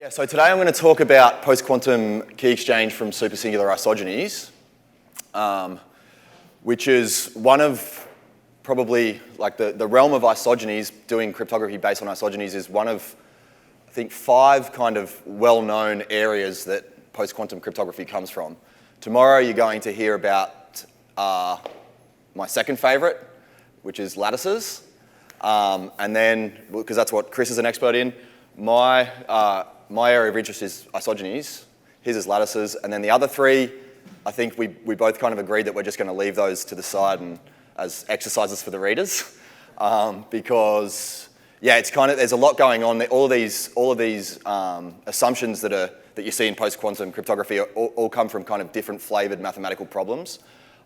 Yeah, so today I'm going to talk about post-quantum key exchange from supersingular isogenies, which is one of probably, like the realm of isogenies, doing cryptography based on isogenies is one of, I think, 5 kind of well-known areas that post-quantum cryptography comes from. Tomorrow you're going to hear about my second favorite, which is lattices. And then, because that's what Chris is an expert in, my area of interest is isogenies, his is lattices, and then the other 3, I think we both kind of agreed that we're just going to leave those to the side and as exercises for the readers, because yeah, it's kind of, there's a lot going on. All of these assumptions that you see in post-quantum cryptography all come from kind of different flavored mathematical problems,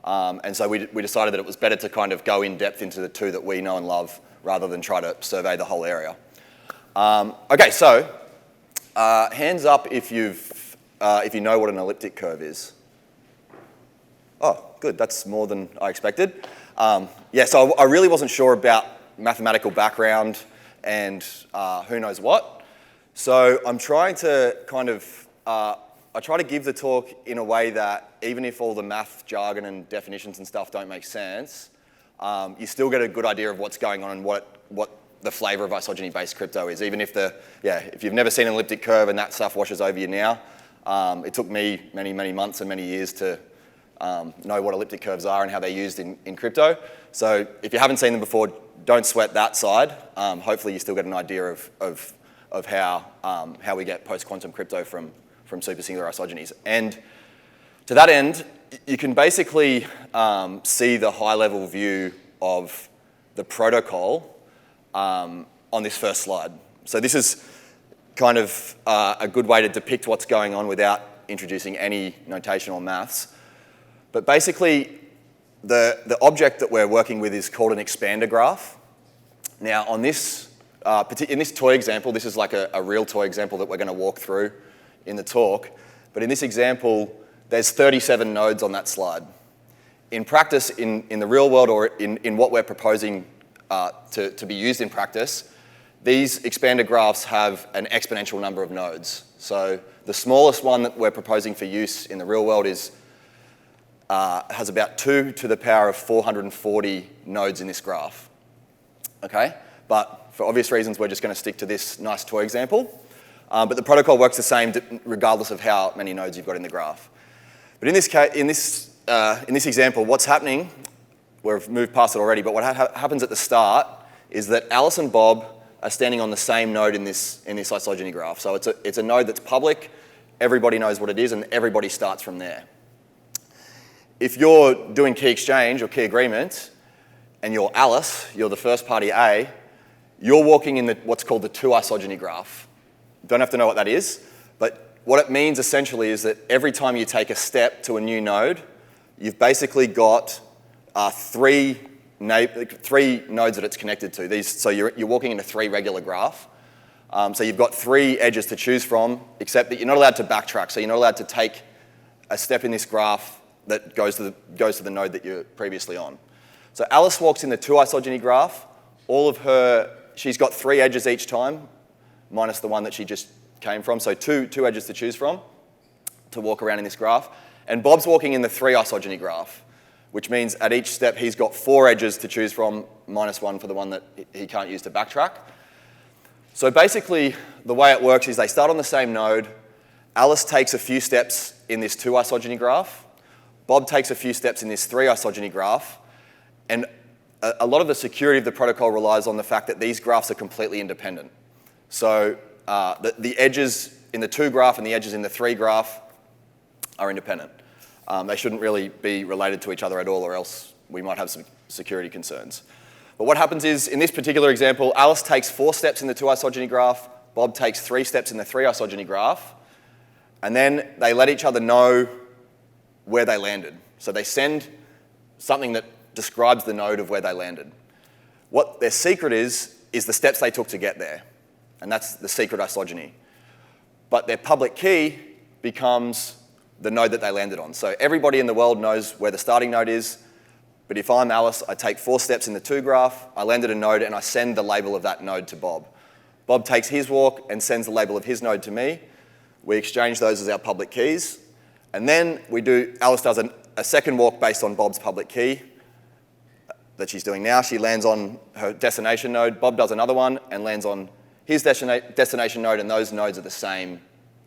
and so we decided that it was better to kind of go in depth into the 2 that we know and love rather than try to survey the whole area. Okay, so. Hands up if you know what an elliptic curve is. Oh, good. That's more than I expected. Yeah, so I really wasn't sure about mathematical background and who knows what. So I'm trying to kind of, I try to give the talk in a way that even if all the math jargon and definitions and stuff don't make sense, you still get a good idea of what's going on and what the flavor of isogeny-based crypto is, even if if you've never seen an elliptic curve and that stuff washes over you now. It took me many months and many years to know what elliptic curves are and how they're used in crypto. So if you haven't seen them before, don't sweat that side. Hopefully you still get an idea of how we get post-quantum crypto from supersingular isogenies. And to that end, you can basically see the high-level view of the protocol on this first slide. So this is kind of a good way to depict what's going on without introducing any notation or maths. But basically, the object that we're working with is called an expander graph. Now, on this, in this toy example, this is like a real toy example that we're going to walk through in the talk. But in this example, there's 37 nodes on that slide. In practice, in the real world, or in what we're proposing to be used in practice, these expander graphs have an exponential number of nodes. So the smallest one that we're proposing for use in the real world has about 2 to the power of 440 nodes in this graph. Okay? But for obvious reasons, we're just going to stick to this nice toy example. But the protocol works the same regardless of how many nodes you've got in the graph. But in this case, in this example, what's happening, we've moved past it already, but what happens at the start is that Alice and Bob are standing on the same node in this isogeny graph. So it's a node that's public, everybody knows what it is, and everybody starts from there. If you're doing key exchange or key agreement, and you're Alice, you're the first party A, you're walking in what's called the 2 isogeny graph. Don't have to know what that is, but what it means essentially is that every time you take a step to a new node, you've basically got 3 nodes that it's connected to. So you're walking in a 3 regular graph. So you've got 3 edges to choose from, except that you're not allowed to backtrack. So you're not allowed to take a step in this graph that goes to the node that you're previously on. So Alice walks in the 2 isogeny graph. She's got 3 edges each time, minus the one that she just came from. So two edges to choose from to walk around in this graph. And Bob's walking in the 3 isogeny graph, which means at each step he's got 4 edges to choose from, minus 1 for the one that he can't use to backtrack. So basically, the way it works is they start on the same node. Alice takes a few steps in this 2 isogeny graph. Bob takes a few steps in this 3 isogeny graph. And a lot of the security of the protocol relies on the fact that these graphs are completely independent. So the edges in the 2 graph and the edges in the 3 graph are independent. They shouldn't really be related to each other at all, or else we might have some security concerns. But what happens is, in this particular example, Alice takes 4 steps in the 2 isogeny graph, Bob takes 3 steps in the 3 isogeny graph, and then they let each other know where they landed. So they send something that describes the node of where they landed. What their secret is the steps they took to get there, and that's the secret isogeny. But their public key becomes the node that they landed on. So everybody in the world knows where the starting node is, but if I'm Alice, I take 4 steps in the 2 graph, I land at a node, and I send the label of that node to Bob. Bob takes his walk and sends the label of his node to me. We exchange those as our public keys. And then Alice does a second walk based on Bob's public key that she's doing now. She lands on her destination node. Bob does another one and lands on his destination node, and those nodes are the same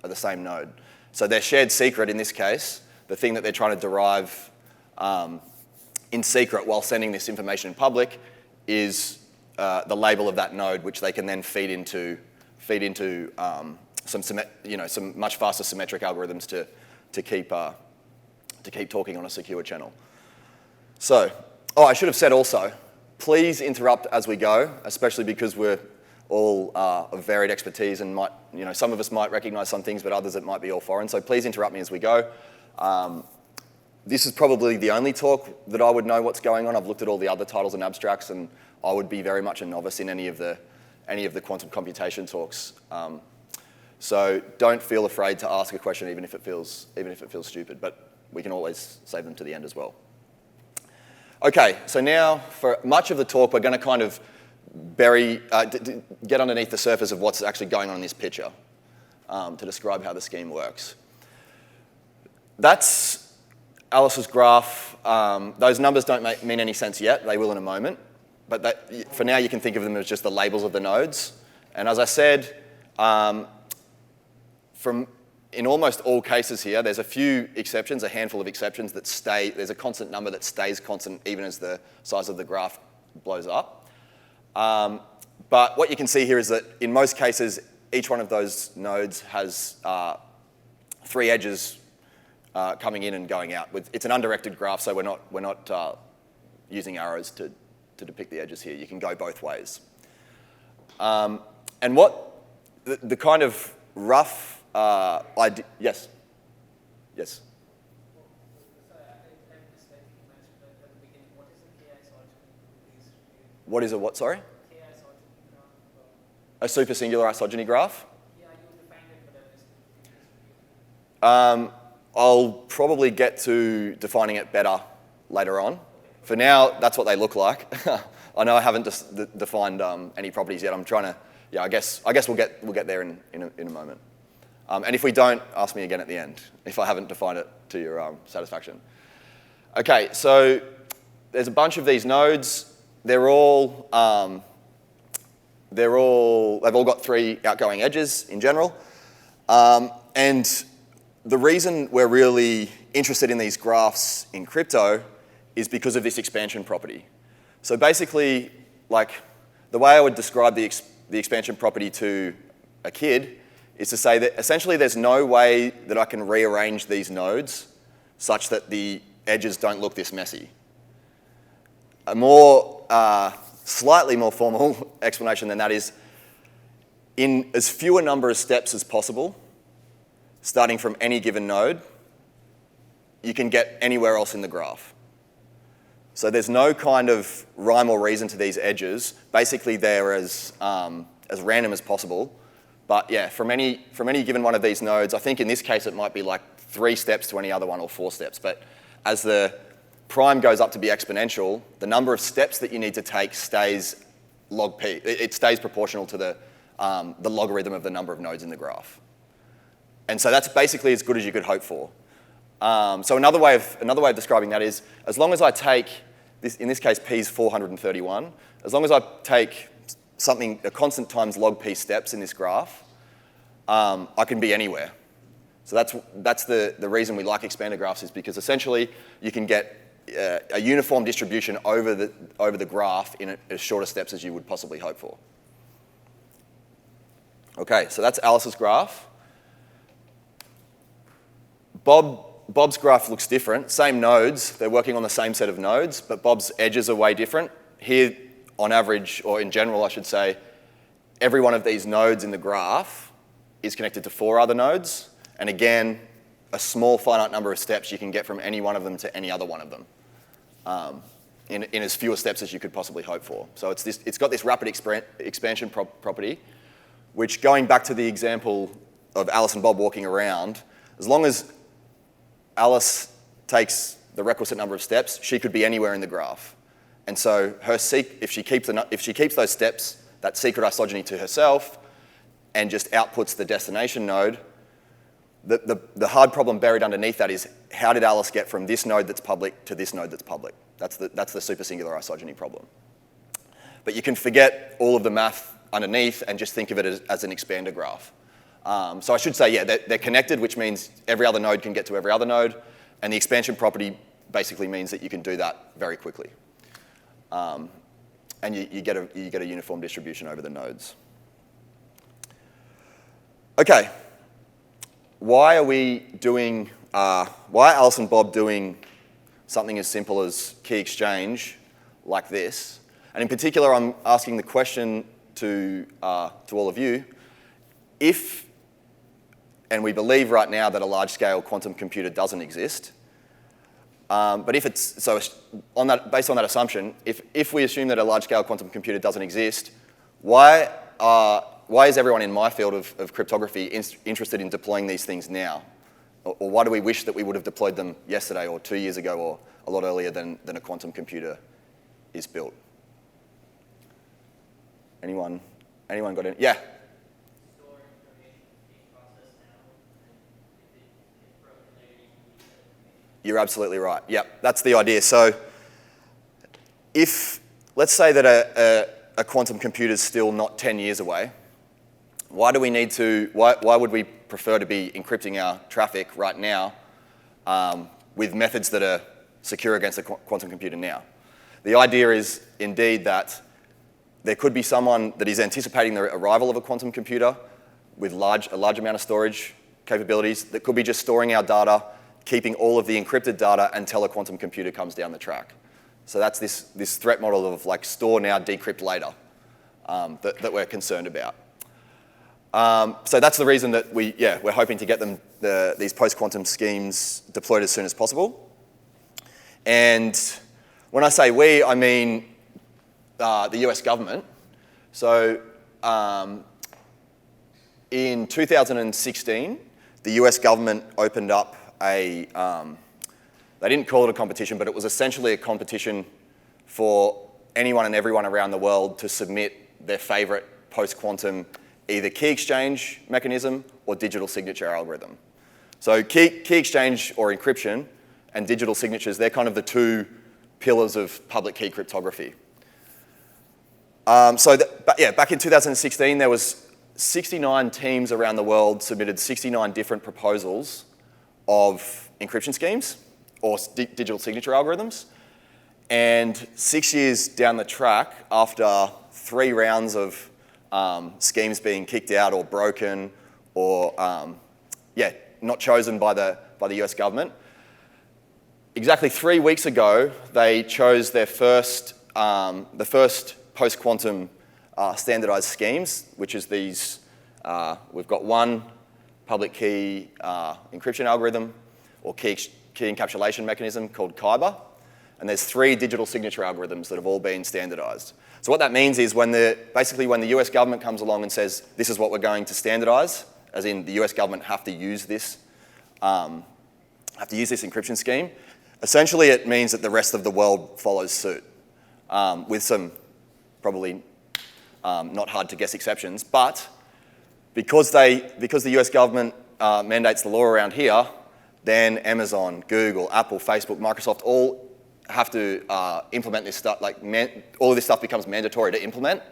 node. So their shared secret in this case, the thing that they're trying to derive in secret while sending this information in public, is the label of that node, which they can then feed into some much faster symmetric algorithms to keep talking on a secure channel. So, I should have said also, please interrupt as we go, especially because we're all of varied expertise and some of us might recognize some things, but others it might be all foreign. So please interrupt me as we go. This is probably the only talk that I would know what's going on. I've looked at all the other titles and abstracts, and I would be very much a novice in any of the quantum computation talks. So don't feel afraid to ask a question, even if it feels stupid. But we can always save them to the end as well. Okay, so now for much of the talk, we're going to kind of get underneath the surface of what's actually going on in this picture to describe how the scheme works. That's Alice's graph. Those numbers don't mean any sense yet. They will in a moment. But for now, you can think of them as just the labels of the nodes. And as I said, in almost all cases here, there's a few exceptions, a handful of exceptions that stay. There's a constant number that stays constant even as the size of the graph blows up. But what you can see here is that in most cases, each one of those nodes has 3 edges coming in and going out. It's an undirected graph, so we're not using arrows to depict the edges here. You can go both ways. And what the kind of rough idea, yes? Yes? What is a what, sorry? A supersingular isogeny graph? Yeah, you defined it, but I'll probably get to defining it better later on. For now, that's what they look like. I know I haven't defined any properties yet. I'm trying to, I guess we'll get there in a moment. And if we don't, ask me again at the end if I haven't defined it to your satisfaction. Okay, so there's a bunch of these nodes. They've all got 3 outgoing edges in general. And the reason we're really interested in these graphs in crypto is because of this expansion property. So basically, like the way I would describe the expansion property to a kid is to say that essentially there's no way that I can rearrange these nodes such that the edges don't look this messy. A slightly more formal explanation than that is, in as few a number of steps as possible, starting from any given node, you can get anywhere else in the graph. So there's no kind of rhyme or reason to these edges. Basically, they're as random as possible. But yeah, from any given one of these nodes, I think in this case it might be like 3 steps to any other one or 4 steps. But as the prime goes up to be exponential, the number of steps that you need to take stays log p. It stays proportional to the logarithm of the number of nodes in the graph. And so that's basically as good as you could hope for. So another way of describing that is, as long as I take this, in this case p is 431, as long as I take a constant times log p steps in this graph, I can be anywhere. So that's the reason we like expanded graphs, is because essentially you can get a uniform distribution over the graph in as short a steps as you would possibly hope for. Okay, so that's Alice's graph. Bob's graph looks different. Same nodes, they're working on the same set of nodes, but Bob's edges are way different. Here, on average, or in general, I should say, every one of these nodes in the graph is connected to 4 other nodes. And again, a small finite number of steps you can get from any one of them to any other one of them in as few steps as you could possibly hope for. So it's got this rapid expansion property, which, going back to the example of Alice and Bob walking around, as long as Alice takes the requisite number of steps, she could be anywhere in the graph. And so if she keeps those steps, that secret isogeny to herself, and just outputs the destination node, the hard problem buried underneath that is how did Alice get from this node that's public to this node that's public? That's the supersingular isogeny problem. But you can forget all of the math underneath and just think of it as an expander graph. So I should say, yeah, they're connected, which means every other node can get to every other node, and the expansion property basically means that you can do that very quickly. And you get a uniform distribution over the nodes. Okay. Why are Alice and Bob doing something as simple as key exchange like this? And in particular, I'm asking the question to all of you, if, and we believe right now that a large-scale quantum computer doesn't exist, but if it's, so based on that assumption, if we assume that a large-scale quantum computer doesn't exist, why is everyone in my field of cryptography interested in deploying these things now? Or why do we wish that we would have deployed them yesterday or 2 years ago or a lot earlier than a quantum computer is built? Anyone got any? Yeah? Store information being processed now, and if it's broken later, you can use that information. You're absolutely right. Yep, that's the idea. So let's say that a quantum computer is still not 10 years away, why would we prefer to be encrypting our traffic right now with methods that are secure against a quantum computer now? The idea is indeed that there could be someone that is anticipating the arrival of a quantum computer with a large amount of storage capabilities that could be just storing our data, keeping all of the encrypted data until a quantum computer comes down the track. So that's this threat model of like store now, decrypt later that we're concerned about. So that's the reason that we're hoping to get these post-quantum schemes deployed as soon as possible. And when I say we, I mean the US government. So in 2016, the US government opened up they didn't call it a competition, but it was essentially a competition for anyone and everyone around the world to submit their favorite post-quantum either key exchange mechanism or digital signature algorithm. So key exchange or encryption and digital signatures, they're kind of the two pillars of public key cryptography. Back in 2016, there was 69 teams around the world submitted 69 different proposals of encryption schemes or digital signature algorithms. And 6 years down the track, after 3 rounds of schemes being kicked out or broken or not chosen by the US government, exactly 3 weeks ago, they chose their the first post-quantum standardized schemes, which is these, we've got one public key encryption algorithm or key encapsulation mechanism called Kyber, and there's 3 digital signature algorithms that have all been standardized. So what that means is basically when the US government comes along and says, this is what we're going to standardize, as in the US government have to use this encryption scheme, essentially it means that the rest of the world follows suit with some probably not hard to guess exceptions, but because the US government mandates the law around here, then Amazon, Google, Apple, Facebook, Microsoft all have to implement this stuff, all of this stuff becomes mandatory to implement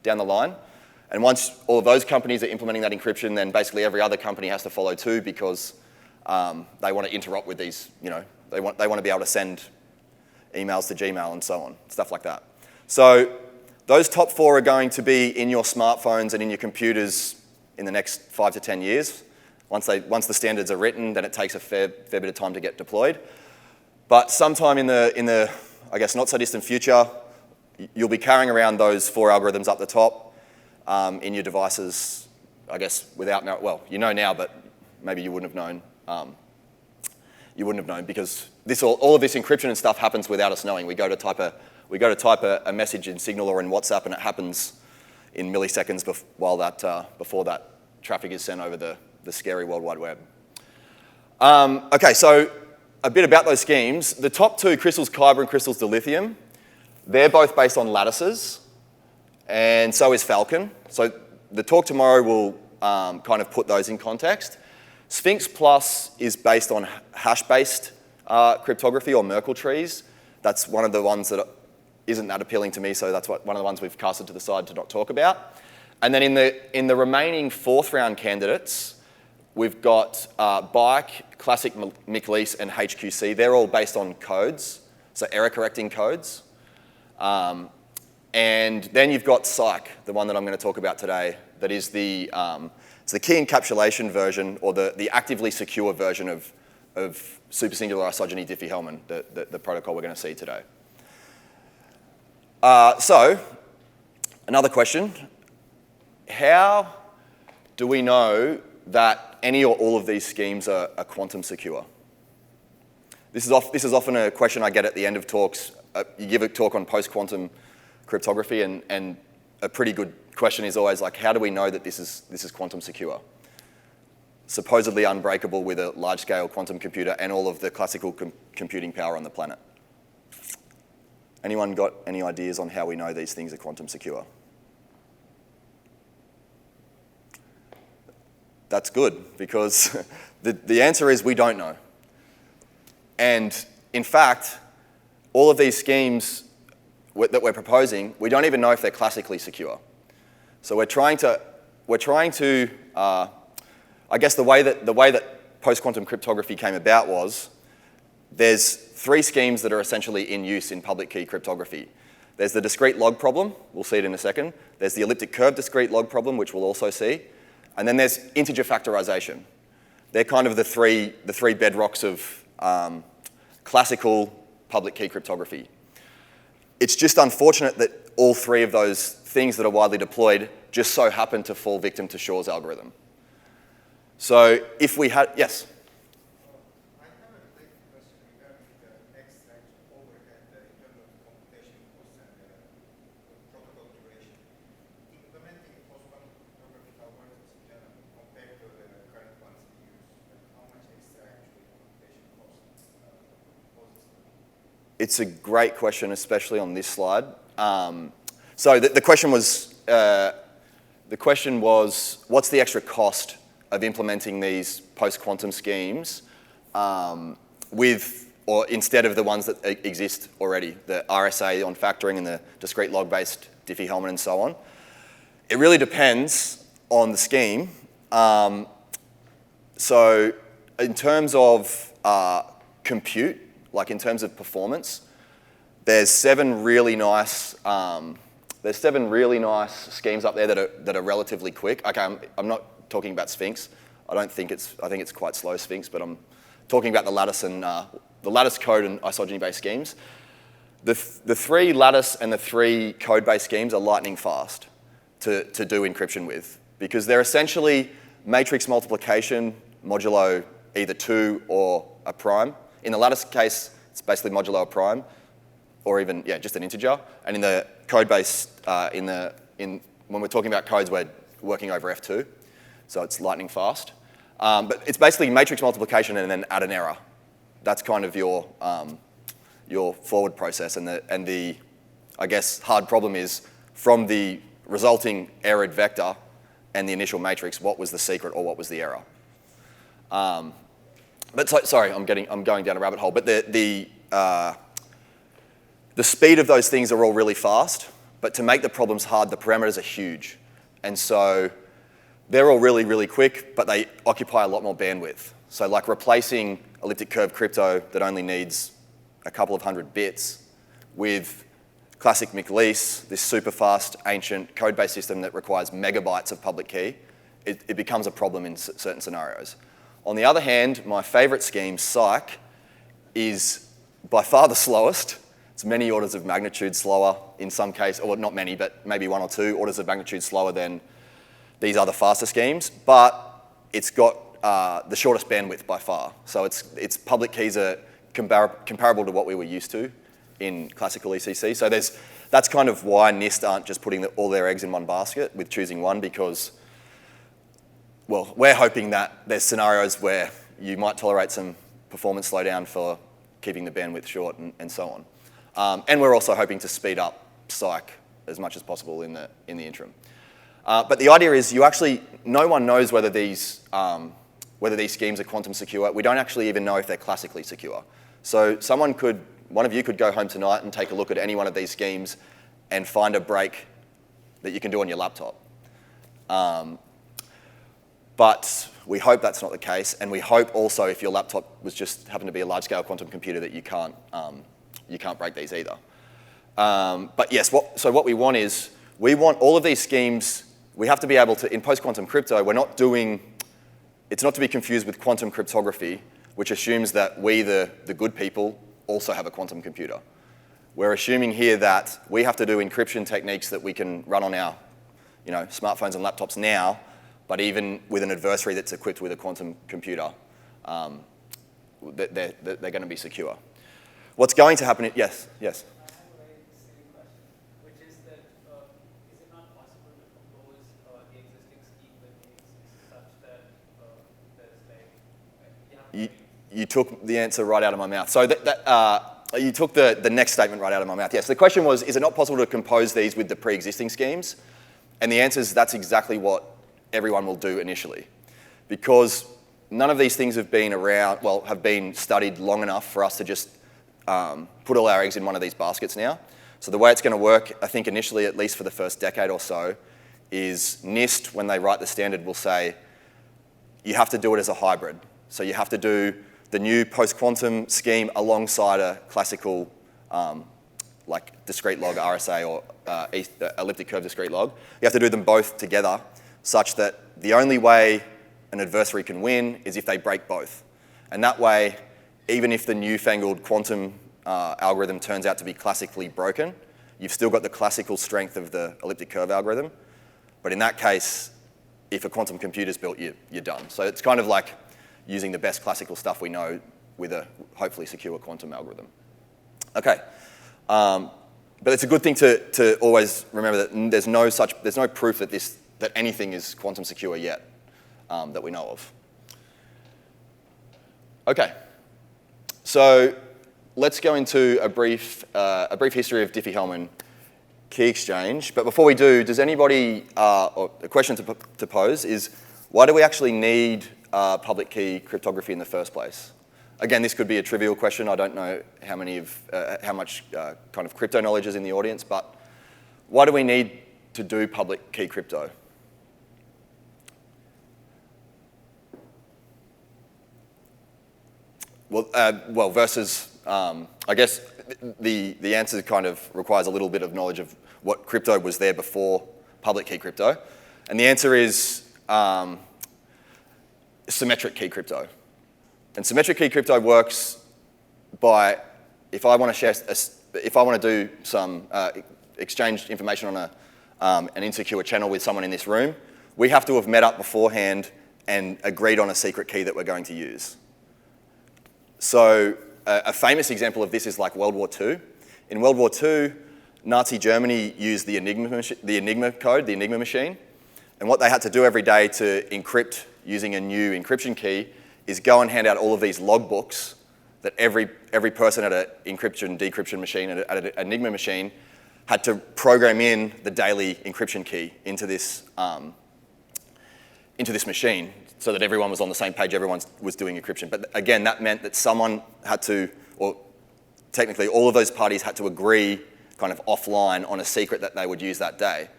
down the line. And once all of those companies are implementing that encryption, then basically every other company has to follow too because they want to interop with these, they want to be able to send emails to Gmail and so on, stuff like that. So those top 4 are going to be in your smartphones and in your computers in the next 5 to 10 years. Once the standards are written, then it takes a fair bit of time to get deployed. But sometime in the I guess, not so distant future, you'll be carrying around those 4 algorithms up the top in your devices, I guess, without, well, you know now, but maybe you wouldn't have known. You wouldn't have known because all of this encryption and stuff happens without us knowing. We go to type a message in Signal or in WhatsApp, and it happens in milliseconds before that traffic is sent over the scary World Wide Web. Okay, so a bit about those schemes. The top 2, Crystal's Kyber and Crystal's dilithium, they're both based on lattices, and so is Falcon. So the talk tomorrow will kind of put those in context. Sphinx Plus is based on hash-based cryptography or Merkle trees. That's one of the ones that isn't that appealing to me, so that's one of the ones we've casted to the side to not talk about. And then in the remaining fourth round candidates, we've got Bike, Classic McLeese, and HQC. They're all based on codes, so error correcting codes. And then you've got Psych, the one that I'm going to talk about today, that is it's the key encapsulation version, or the actively secure version of supersingular isogeny Diffie-Hellman, the protocol we're going to see today. So, another question. How do we know that any or all of these schemes are quantum secure? This is often a question I get at the end of talks. You give a talk on post-quantum cryptography, and a pretty good question is always like, how do we know that this is quantum secure? Supposedly unbreakable with a large-scale quantum computer and all of the classical computing power on the planet. Anyone got any ideas on how we know these things are quantum secure? That's good, because the answer is we don't know. And in fact, all of these schemes that we're proposing, we don't even know if they're classically secure. So we're trying to I guess the way that post-quantum cryptography came about was there's three schemes that are essentially in use in public key cryptography. There's the discrete log problem, we'll see it in a second. There's the elliptic curve discrete log problem, which we'll also see. And then there's integer factorization. They're kind of the three bedrocks of classical public key cryptography. It's just unfortunate that all three of those things that are widely deployed just so happen to fall victim to Shor's algorithm. So if we had, yes? I have a related question regarding the extract overhead in terms of computation costs and protocol duration. Implementing post-quantum cryptographic algorithms in general compared to the current ones we use, how much extra actually computation costs poses? It's a great question, especially on this slide. So the question was, what's the extra cost of implementing these post-quantum schemes with, or instead of the ones that exist already, the RSA on factoring and the discrete log-based Diffie-Hellman and so on? It really depends on the scheme. So in terms of compute, like in terms of performance, there's seven really nice schemes up there that are relatively quick. Okay, I'm not talking about Sphinx. I think it's quite slow, Sphinx, but I'm talking about the lattice and the lattice code and isogeny-based schemes. The three lattice and the three code-based schemes are lightning fast to do encryption with, because they're essentially matrix multiplication modulo either 2 or a prime. In the lattice case, it's basically modulo a prime, or even, just an integer. And in the code-based, when we're talking about codes, we're working over F2, so it's lightning fast. But it's basically matrix multiplication and then add an error. That's kind of your forward process. And the I guess, hard problem is from the resulting errored vector and the initial matrix, what was the secret or what was the error? Sorry, I'm going down a rabbit hole. But the speed of those things are all really fast, but to make the problems hard, the parameters are huge. And so they're all really, really quick, but they occupy a lot more bandwidth. So like replacing elliptic curve crypto that only needs a couple of hundred bits with classic McLeese, this super fast, ancient code-based system that requires megabytes of public key, it becomes a problem in certain scenarios. On the other hand, my favorite scheme, Psych, is by far the slowest. It's many orders of magnitude slower in some cases, or not many, but maybe 1 or 2 orders of magnitude slower than these other faster schemes, but it's got the shortest bandwidth by far. So its public keys are comparable to what we were used to in classical ECC. So that's kind of why NIST aren't just putting all their eggs in one basket with choosing one, because, well, we're hoping that there's scenarios where you might tolerate some performance slowdown for keeping the bandwidth short and so on. And we're also hoping to speed up Psych as much as possible in the interim. But the idea is no one knows whether these schemes are quantum secure. We don't actually even know if they're classically secure. So one of you could go home tonight and take a look at any one of these schemes and find a break that you can do on your laptop. But we hope that's not the case, and we hope also if your laptop was just happened to be a large-scale quantum computer that you can't break these either. But yes, so what we want is, we want all of these schemes, we have to be able to, in post-quantum crypto, it's not to be confused with quantum cryptography, which assumes that we, the good people, also have a quantum computer. We're assuming here that we have to do encryption techniques that we can run on our smartphones and laptops now, but even with an adversary that's equipped with a quantum computer, they're going to be secure. What's going to happen, yes? I have a very silly question, which is that is it not possible to compose the existing scheme that makes such that there's like, You took the answer right out of my mouth. So you took the next statement right out of my mouth. Yes, the question was, is it not possible to compose these with the pre-existing schemes? And the answer is that's exactly what everyone will do initially. Because none of these things have been studied long enough for us to just put all our eggs in one of these baskets now. So the way it's going to work, I think initially, at least for the first decade or so, is NIST, when they write the standard, will say, you have to do it as a hybrid. So you have to do the new post-quantum scheme alongside a classical like discrete log RSA or elliptic curve discrete log. You have to do them both together such that the only way an adversary can win is if they break both. And that way, even if the newfangled quantum algorithm turns out to be classically broken, you've still got the classical strength of the elliptic curve algorithm. But in that case, if a quantum computer's built, you're done. So it's kind of like using the best classical stuff we know with a hopefully secure quantum algorithm. Okay. But it's a good thing to always remember that there's no proof that anything is quantum secure yet that we know of. Okay. So let's go into a brief history of Diffie-Hellman key exchange. But before we do, does anybody, or a question to pose is, why do we actually need public key cryptography in the first place? Again, this could be a trivial question. I don't know how much kind of crypto knowledge is in the audience, but why do we need to do public key crypto? Well, versus, I guess the answer kind of requires a little bit of knowledge of what crypto was there before public key crypto. And the answer is symmetric key crypto. And symmetric key crypto works by, if I want to do some exchange information on an insecure channel with someone in this room, we have to have met up beforehand and agreed on a secret key that we're going to use. So a famous example of this is like World War II. In World War II, Nazi Germany used the Enigma code, the Enigma machine. And what they had to do every day to encrypt using a new encryption key is go and hand out all of these logbooks that every person at an encryption, decryption machine, at an Enigma machine, had to program in the daily encryption key into this machine so that everyone was on the same page, everyone was doing encryption. But again, that meant that someone had to, or technically all of those parties had to agree kind of offline on a secret that they would use that day.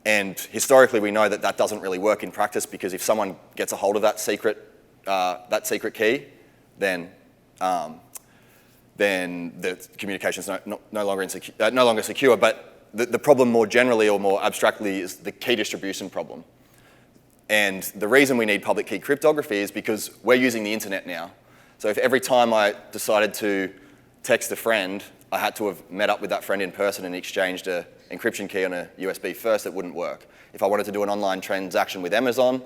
And historically, we know that that doesn't really work in practice, because if someone gets a hold of that secret key, then the communication's no longer secure. But the problem more generally or more abstractly is the key distribution problem. And the reason we need public key cryptography is because we're using the internet now. So if every time I decided to text a friend, I had to have met up with that friend in person and exchanged an encryption key on a USB first, it wouldn't work. If I wanted to do an online transaction with Amazon,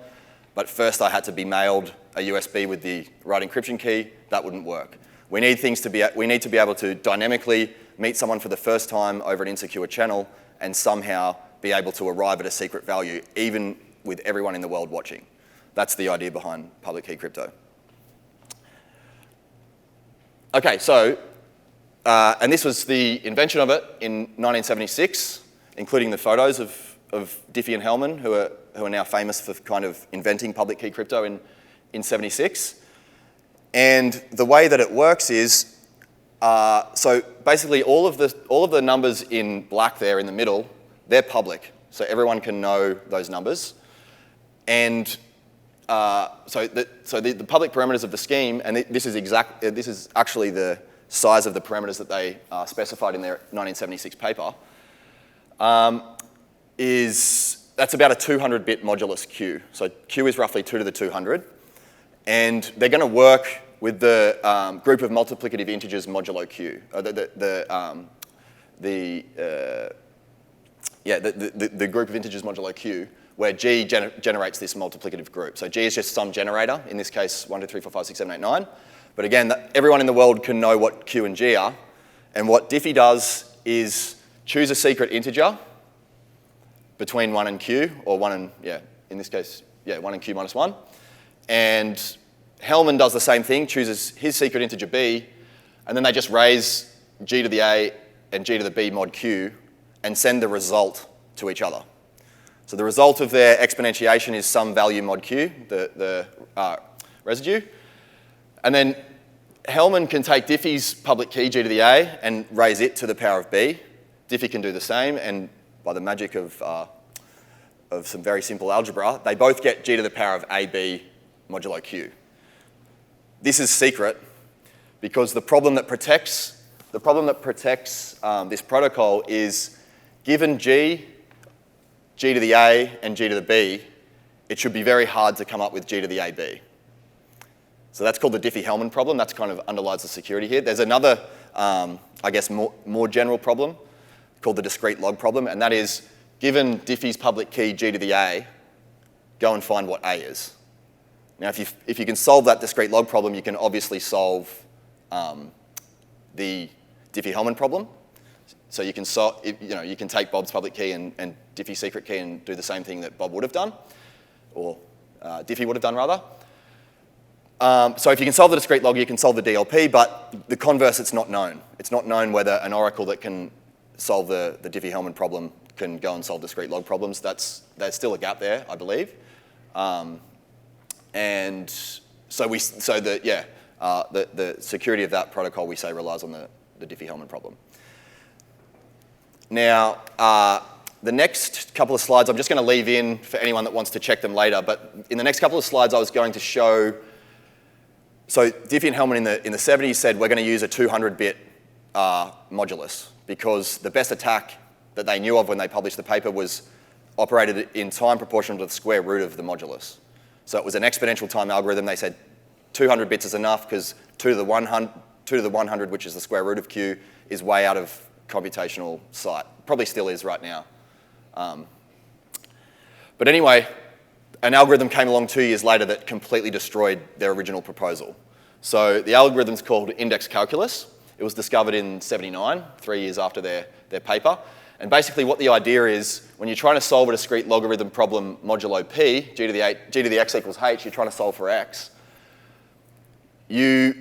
but first I had to be mailed a USB with the right encryption key, that wouldn't work. We need to be able to dynamically meet someone for the first time over an insecure channel and somehow be able to arrive at a secret value, even with everyone in the world watching. That's the idea behind public key crypto. Okay, so, and this was the invention of it in 1976, including the photos of of Diffie and Hellman, who are now famous for kind of inventing public key crypto in 76. And the way that it works is, so basically all of the numbers in black there in the middle, they're public. So everyone can know those numbers. And so the public parameters of the scheme, and this is actually the size of the parameters that they specified in their 1976 paper, that's about a 200-bit modulus Q. So Q is roughly 2 to the 200. And they're going to work with the group of multiplicative integers modulo Q. The group of integers modulo Q, where G generates this multiplicative group. So G is just some generator, in this case 1, 2, 3, 4, 5, 6, 7, 8, 9. But again, everyone in the world can know what Q and G are. And what Diffie does is choose a secret integer between 1 and Q, or 1 and, in this case, 1 and Q minus 1. And Hellman does the same thing, chooses his secret integer B, and then they just raise G to the A and G to the B mod Q and send the result to each other. So the result of their exponentiation is some value mod Q, the residue. And then Hellman can take Diffie's public key G to the A and raise it to the power of B. Diffie can do the same, and by the magic of some very simple algebra, they both get G to the power of AB modulo Q. This is secret because the problem that protects this protocol is given G to the A and G to the B, it should be very hard to come up with G to the AB. So that's called the Diffie-Hellman problem. That's kind of underlies the security here. There's another, I guess, more general problem called the discrete log problem, and that is, given Diffie's public key G to the A, go and find what A is. Now, if you can solve that discrete log problem, you can obviously solve the Diffie-Hellman problem. So you can take Bob's public key and Diffie's secret key and do the same thing that Bob would have done, or Diffie would have done rather. So if you can solve the discrete log, you can solve the DLP, but the converse, it's not known. It's not known whether an oracle that can solve the Diffie-Hellman problem can go and solve discrete log problems. There's still a gap there, I believe. And so the security of that protocol, we say, relies on the Diffie-Hellman problem. Now, the next couple of slides, I'm just going to leave in for anyone that wants to check them later, but in the next couple of slides, I was going to show, so Diffie and Hellman in the 70s said we're going to use a 200-bit modulus because the best attack that they knew of when they published the paper was operated in time proportional to the square root of the modulus. So it was an exponential time algorithm. They said 200 bits is enough because 2 to the 100, which is the square root of Q, is way out of computational sight. Probably still is right now. But anyway, an algorithm came along 2 years later that completely destroyed their original proposal. So the algorithm's called index calculus. It was discovered in 79, 3 years after their paper. And basically what the idea is, when you're trying to solve a discrete logarithm problem modulo P, G to the x equals h, you're trying to solve for x. You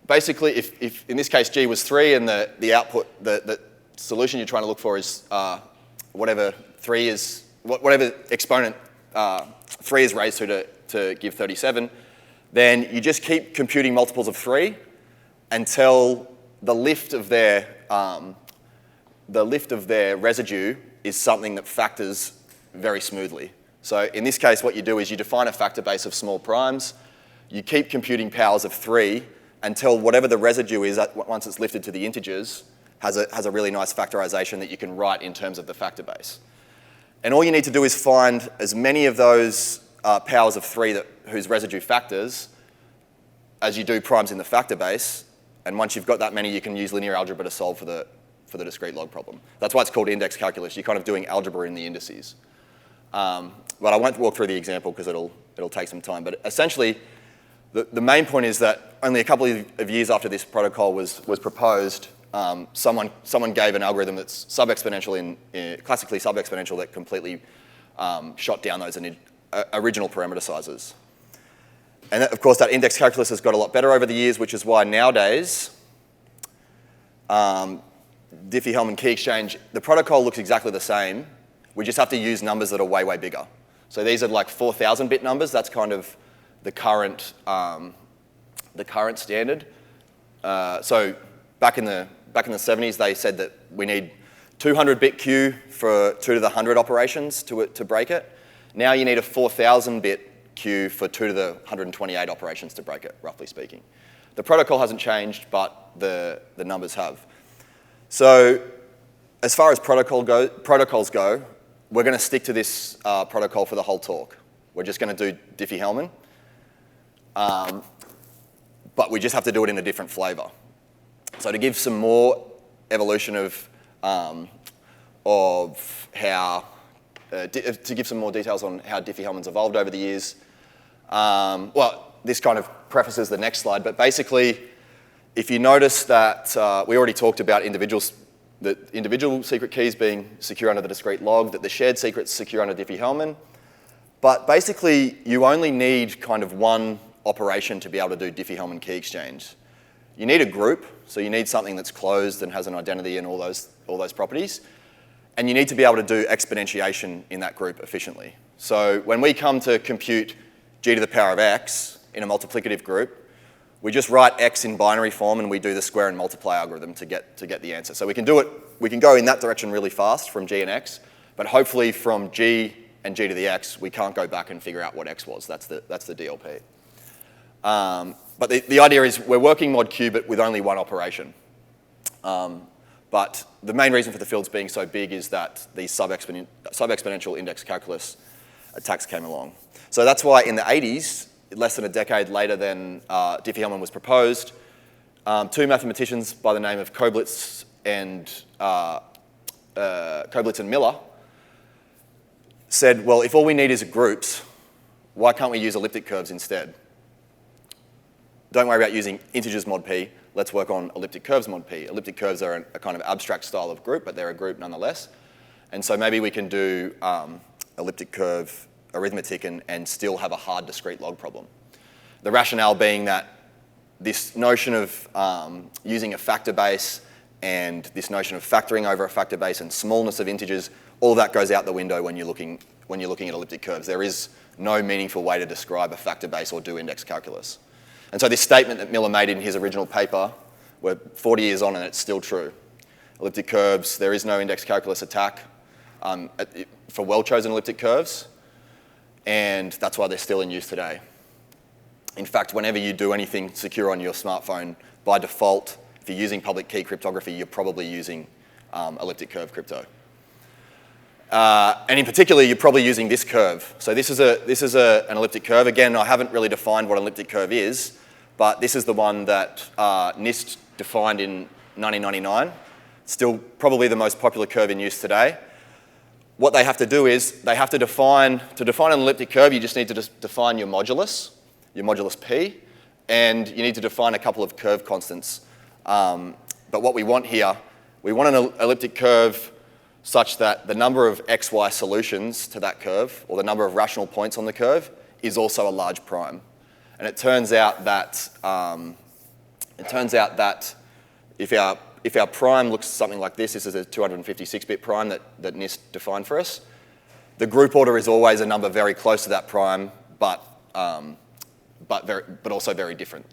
basically, if in this case G was 3 and the output, the solution you're trying to look for is whatever exponent 3 is raised to give 37, then you just keep computing multiples of 3 until the lift of their residue is something that factors very smoothly. So in this case, what you do is you define a factor base of small primes. You keep computing powers of 3 until whatever the residue is, once it's lifted to the integers, has a really nice factorization that you can write in terms of the factor base. And all you need to do is find as many of those powers of 3 whose residue factors as you do primes in the factor base. And once you've got that many, you can use linear algebra to solve for the discrete log problem. That's why it's called index calculus. You're kind of doing algebra in the indices. But I won't walk through the example because it'll take some time. But essentially, the main point is that only a couple of years after this protocol was proposed, someone gave an algorithm that's sub-exponential classically sub-exponential that completely shot down those original parameter sizes. And of course, that index calculus has got a lot better over the years, which is why nowadays, Diffie-Hellman key exchange, the protocol looks exactly the same We just have to use numbers that are way, way bigger. So these are like 4,000-bit numbers. That's kind of the current standard. So back in the 70s, they said that we need 200-bit queue for 2 to the 100 operations to break it. Now you need a 4,000-bit queue for 2 to the 128 operations to break it, roughly speaking. The protocol hasn't changed, but the numbers have. So as far as protocols go, we're going to stick to this protocol for the whole talk. We're just going to do Diffie-Hellman. But we just have to do it in a different flavor. So to give some more evolution of how, to give some more details on how Diffie-Hellman's evolved over the years, well, this kind of prefaces the next slide, but basically, if you notice that we already talked about the individual secret keys being secure under the discrete log, that the shared secret's secure under Diffie-Hellman, but basically, you only need kind of one operation to be able to do Diffie-Hellman key exchange. You need a group, so you need something that's closed and has an identity and all those properties, and you need to be able to do exponentiation in that group efficiently. So when we come to compute g to the power of x in a multiplicative group, we just write x in binary form and we do the square and multiply algorithm to get the answer. So we can do it, we can go in that direction really fast from g and x, but hopefully from g and g to the x, we can't go back and figure out what x was. That's the DLP. But the idea is we're working mod q, but with only one operation. But the main reason for the fields being so big is that these sub-exponential index calculus attacks came along. So that's why in the 80s, less than a decade later than Diffie-Hellman was proposed, two mathematicians by the name of Koblitz and Miller said, well, if all we need is groups, why can't we use elliptic curves instead? Don't worry about using integers mod p. Let's work on elliptic curves mod p. Elliptic curves are a kind of abstract style of group, but they're a group nonetheless. And so maybe we can do elliptic curve arithmetic and still have a hard discrete log problem. The rationale being that this notion of using a factor base and this notion of factoring over a factor base and smallness of integers, all that goes out the window when you're looking at elliptic curves. There is no meaningful way to describe a factor base or do index calculus. And so this statement that Miller made in his original paper, we're 40 years on and it's still true. Elliptic curves, there is no index calculus attack for well-chosen elliptic curves, and that's why they're still in use today. In fact, whenever you do anything secure on your smartphone, by default, if you're using public key cryptography, you're probably using elliptic curve crypto. And in particular, you're probably using this curve. So this is an elliptic curve. Again, I haven't really defined what an elliptic curve is, but this is the one that NIST defined in 1999. Still probably the most popular curve in use today. What they have to do is they have to define an elliptic curve, you just need to define your modulus p, and you need to define a couple of curve constants. But what we want here, we want an elliptic curve such that the number of xy solutions to that curve, or the number of rational points on the curve, is also a large prime. And it turns out that if our prime looks something like this is a 256-bit prime that NIST defined for us, the group order is always a number very close to that prime, but also very different.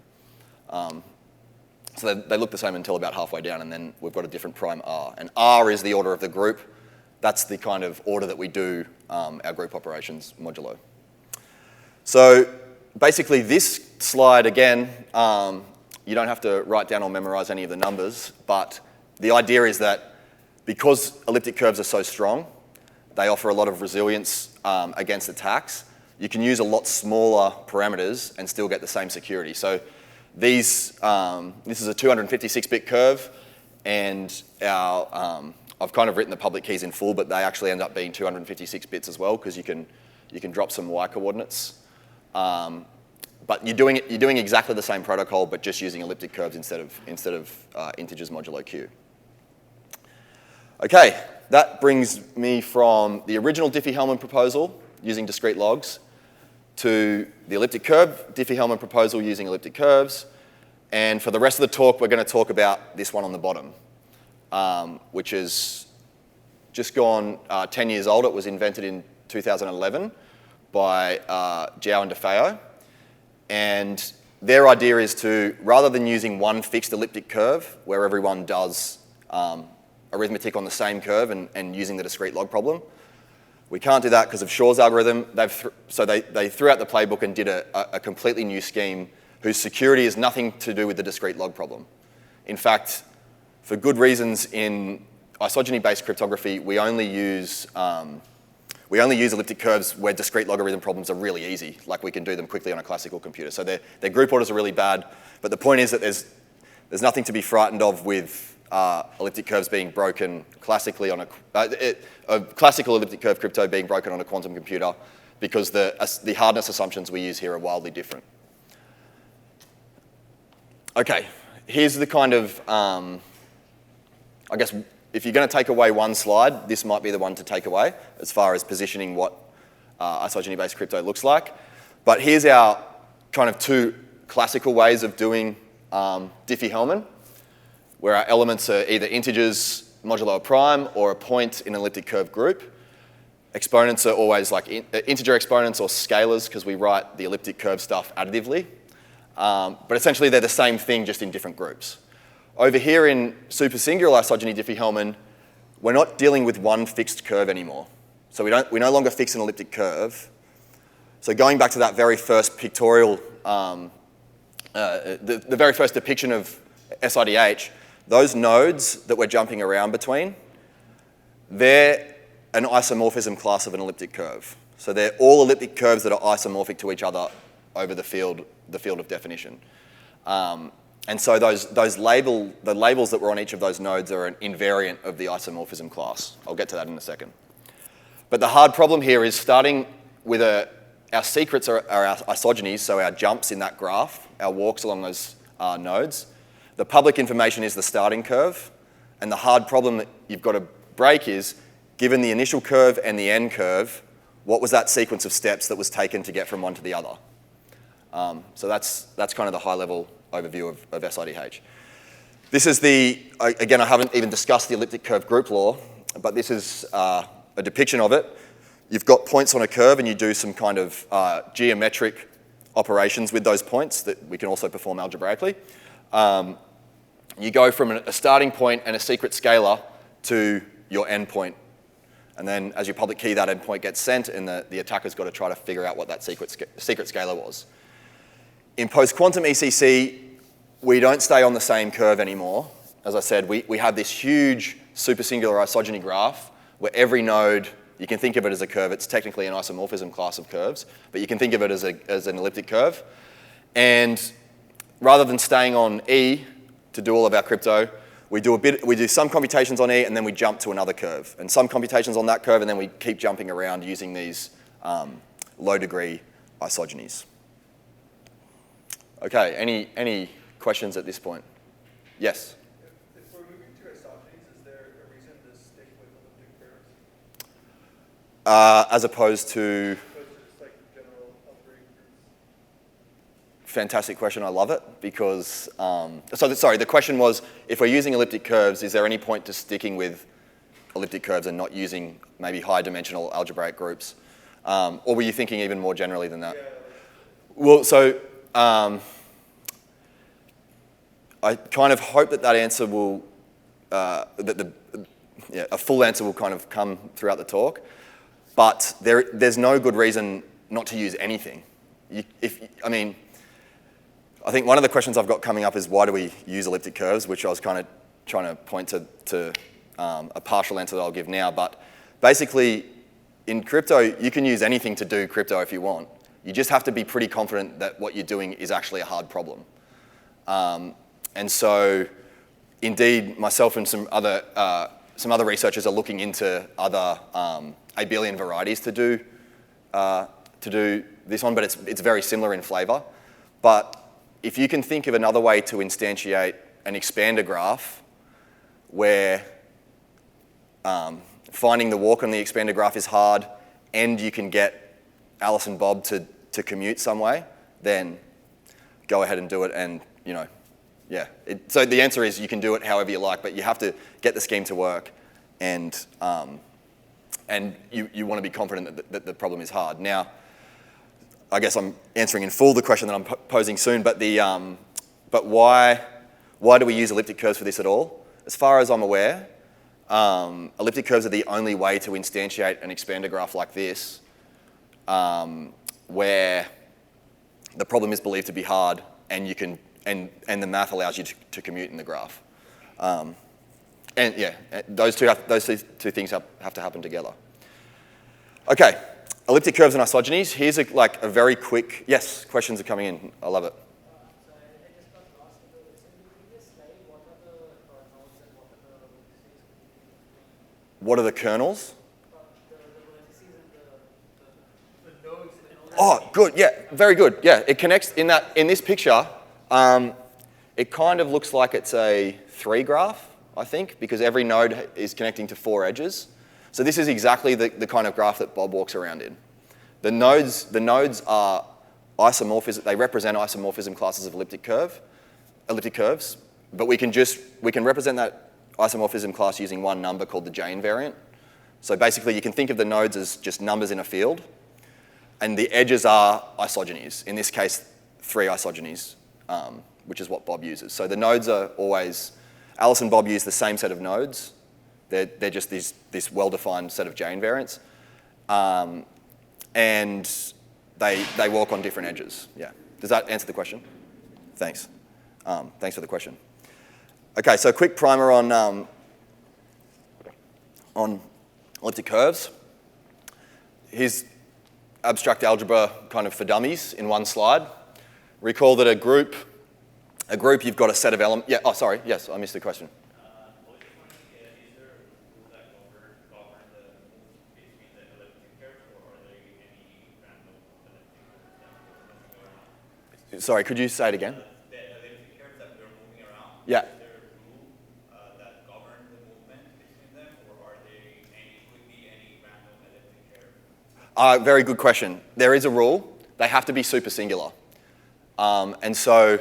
So they look the same until about halfway down, and then we've got a different prime R. And R is the order of the group. That's the kind of order that we do our group operations modulo. So basically this slide, again, you don't have to write down or memorize any of the numbers, but the idea is that because elliptic curves are so strong, they offer a lot of resilience against attacks. You can use a lot smaller parameters and still get the same security. So this is a 256-bit curve, and I've kind of written the public keys in full, but they actually end up being 256 bits as well, because you can drop some y coordinates. But you're doing exactly the same protocol, but just using elliptic curves instead of integers modulo q. Okay, that brings me from the original Diffie-Hellman proposal using discrete logs to the elliptic curve Diffie-Hellman proposal using elliptic curves. And for the rest of the talk, we're going to talk about this one on the bottom, which is just gone 10 years old. It was invented in 2011 by Jiao and DeFeo. And their idea is to, rather than using one fixed elliptic curve where everyone does arithmetic on the same curve and using the discrete log problem, we can't do that because of Shor's algorithm. So they threw out the playbook and did a completely new scheme whose security is nothing to do with the discrete log problem. In fact, for good reasons, in isogeny-based cryptography, we only use elliptic curves where discrete logarithm problems are really easy, like we can do them quickly on a classical computer. So their group orders are really bad, but the point is that there's nothing to be frightened of with elliptic curves being broken classically on a classical elliptic curve crypto being broken on a quantum computer, because the hardness assumptions we use here are wildly different. Okay, here's the kind of, I guess, if you're going to take away one slide, this might be the one to take away as far as positioning what isogeny-based crypto looks like. But here's our kind of two classical ways of doing Diffie-Hellman, where our elements are either integers modulo a prime or a point in an elliptic curve group. Exponents are always like integer exponents or scalars because we write the elliptic curve stuff additively. But essentially they're the same thing, just in different groups. Over here in supersingular isogeny Diffie-Hellman, we're not dealing with one fixed curve anymore. So we no longer fix an elliptic curve. So going back to that very first pictorial, the very first depiction of SIDH, those nodes that we're jumping around between, they're an isomorphism class of an elliptic curve. So they're all elliptic curves that are isomorphic to each other over the field of definition. And so the labels that were on each of those nodes are an invariant of the isomorphism class. I'll get to that in a second. But the hard problem here is starting with our secrets are our isogenies, so our jumps in that graph, our walks along those nodes. The public information is the starting curve, and the hard problem that you've got to break is, given the initial curve and the end curve, what was that sequence of steps that was taken to get from one to the other? So that's kind of the high-level overview of SIDH. This is again, I haven't even discussed the elliptic curve group law, but this is a depiction of it. You've got points on a curve and you do some kind of geometric operations with those points that we can also perform algebraically. You go from a starting point and a secret scalar to your endpoint. And then as you public key, that endpoint gets sent and the attacker's got to try to figure out what that secret scalar was. In post-quantum ECC, we don't stay on the same curve anymore. As I said, we have this huge supersingular isogeny graph where every node, you can think of it as a curve. It's technically an isomorphism class of curves, but you can think of it as an elliptic curve. And rather than staying on E to do all of our crypto, we do some computations on E and then we jump to another curve, and some computations on that curve, and then we keep jumping around using these low-degree isogenies. Okay, any questions at this point? Yes? If we're moving to isogenies, is there a reason to stick with elliptic curves? As opposed to? Just like general algebraic groups. Fantastic question, I love it, because, sorry, the question was, if we're using elliptic curves, is there any point to sticking with elliptic curves and not using maybe high-dimensional algebraic groups? Or were you thinking even more generally than that? Yeah. Well, so, I kind of hope that answer will, a full answer will kind of come throughout the talk, but there's no good reason not to use anything. I think one of the questions I've got coming up is why do we use elliptic curves, which I was kind of trying to point to a partial answer that I'll give now, but basically in crypto, you can use anything to do crypto if you want. You just have to be pretty confident that what you're doing is actually a hard problem. And so, indeed, myself and some other researchers are looking into other abelian varieties to do this one, but it's very similar in flavor. But if you can think of another way to instantiate an expander graph where finding the walk on the expander graph is hard and you can get Alice and Bob to commute some way, then go ahead and do it. And, so the answer is you can do it however you like, but you have to get the scheme to work and you want to be confident that the problem is hard. Now, I guess I'm answering in full the question that I'm posing soon, but why do we use elliptic curves for this at all? As far as I'm aware, elliptic curves are the only way to instantiate an expander graph like this, where the problem is believed to be hard, and you can and the math allows you to commute in the graph. And yeah, those two things have to happen together. Okay, elliptic curves and isogenies. Here's a very quick, yes, questions are coming in. I love it. So I just got lost in the previous slide. What are the nodes and what are the vertices? What are the kernels? The vertices and the nodes. Oh, good. Yeah, very good. Yeah, it connects in this picture. It kind of looks like it's a 3 graph, I think, because every node is connecting to 4 edges. So this is exactly the kind of graph that Bob walks around in. The nodes are isomorphism. They represent isomorphism classes of elliptic curves, but we can represent that isomorphism class using one number called the J invariant. So basically, you can think of the nodes as just numbers in a field, and the edges are isogenies. In this case, 3 isogenies, which is what Bob uses. So the nodes are always, Alice and Bob use the same set of nodes. They're just this well-defined set of J invariants. And they walk on different edges. Yeah. Does that answer the question? Thanks. Thanks for the question. Okay, so a quick primer on elliptic curves. Here's abstract algebra kind of for dummies in one slide. Recall that a group, you've got a set of elements. Yeah, oh, sorry. Yes, I missed the question. Is there rules that govern the moves between the elliptic curves, or are there any random elliptic curves that Sorry, could you say it again? The elliptic curves that we're moving around, Yeah. is there a rule that governs the movement between them, or could be any random elliptic curve? Very good question. There is a rule. They have to be supersingular. And so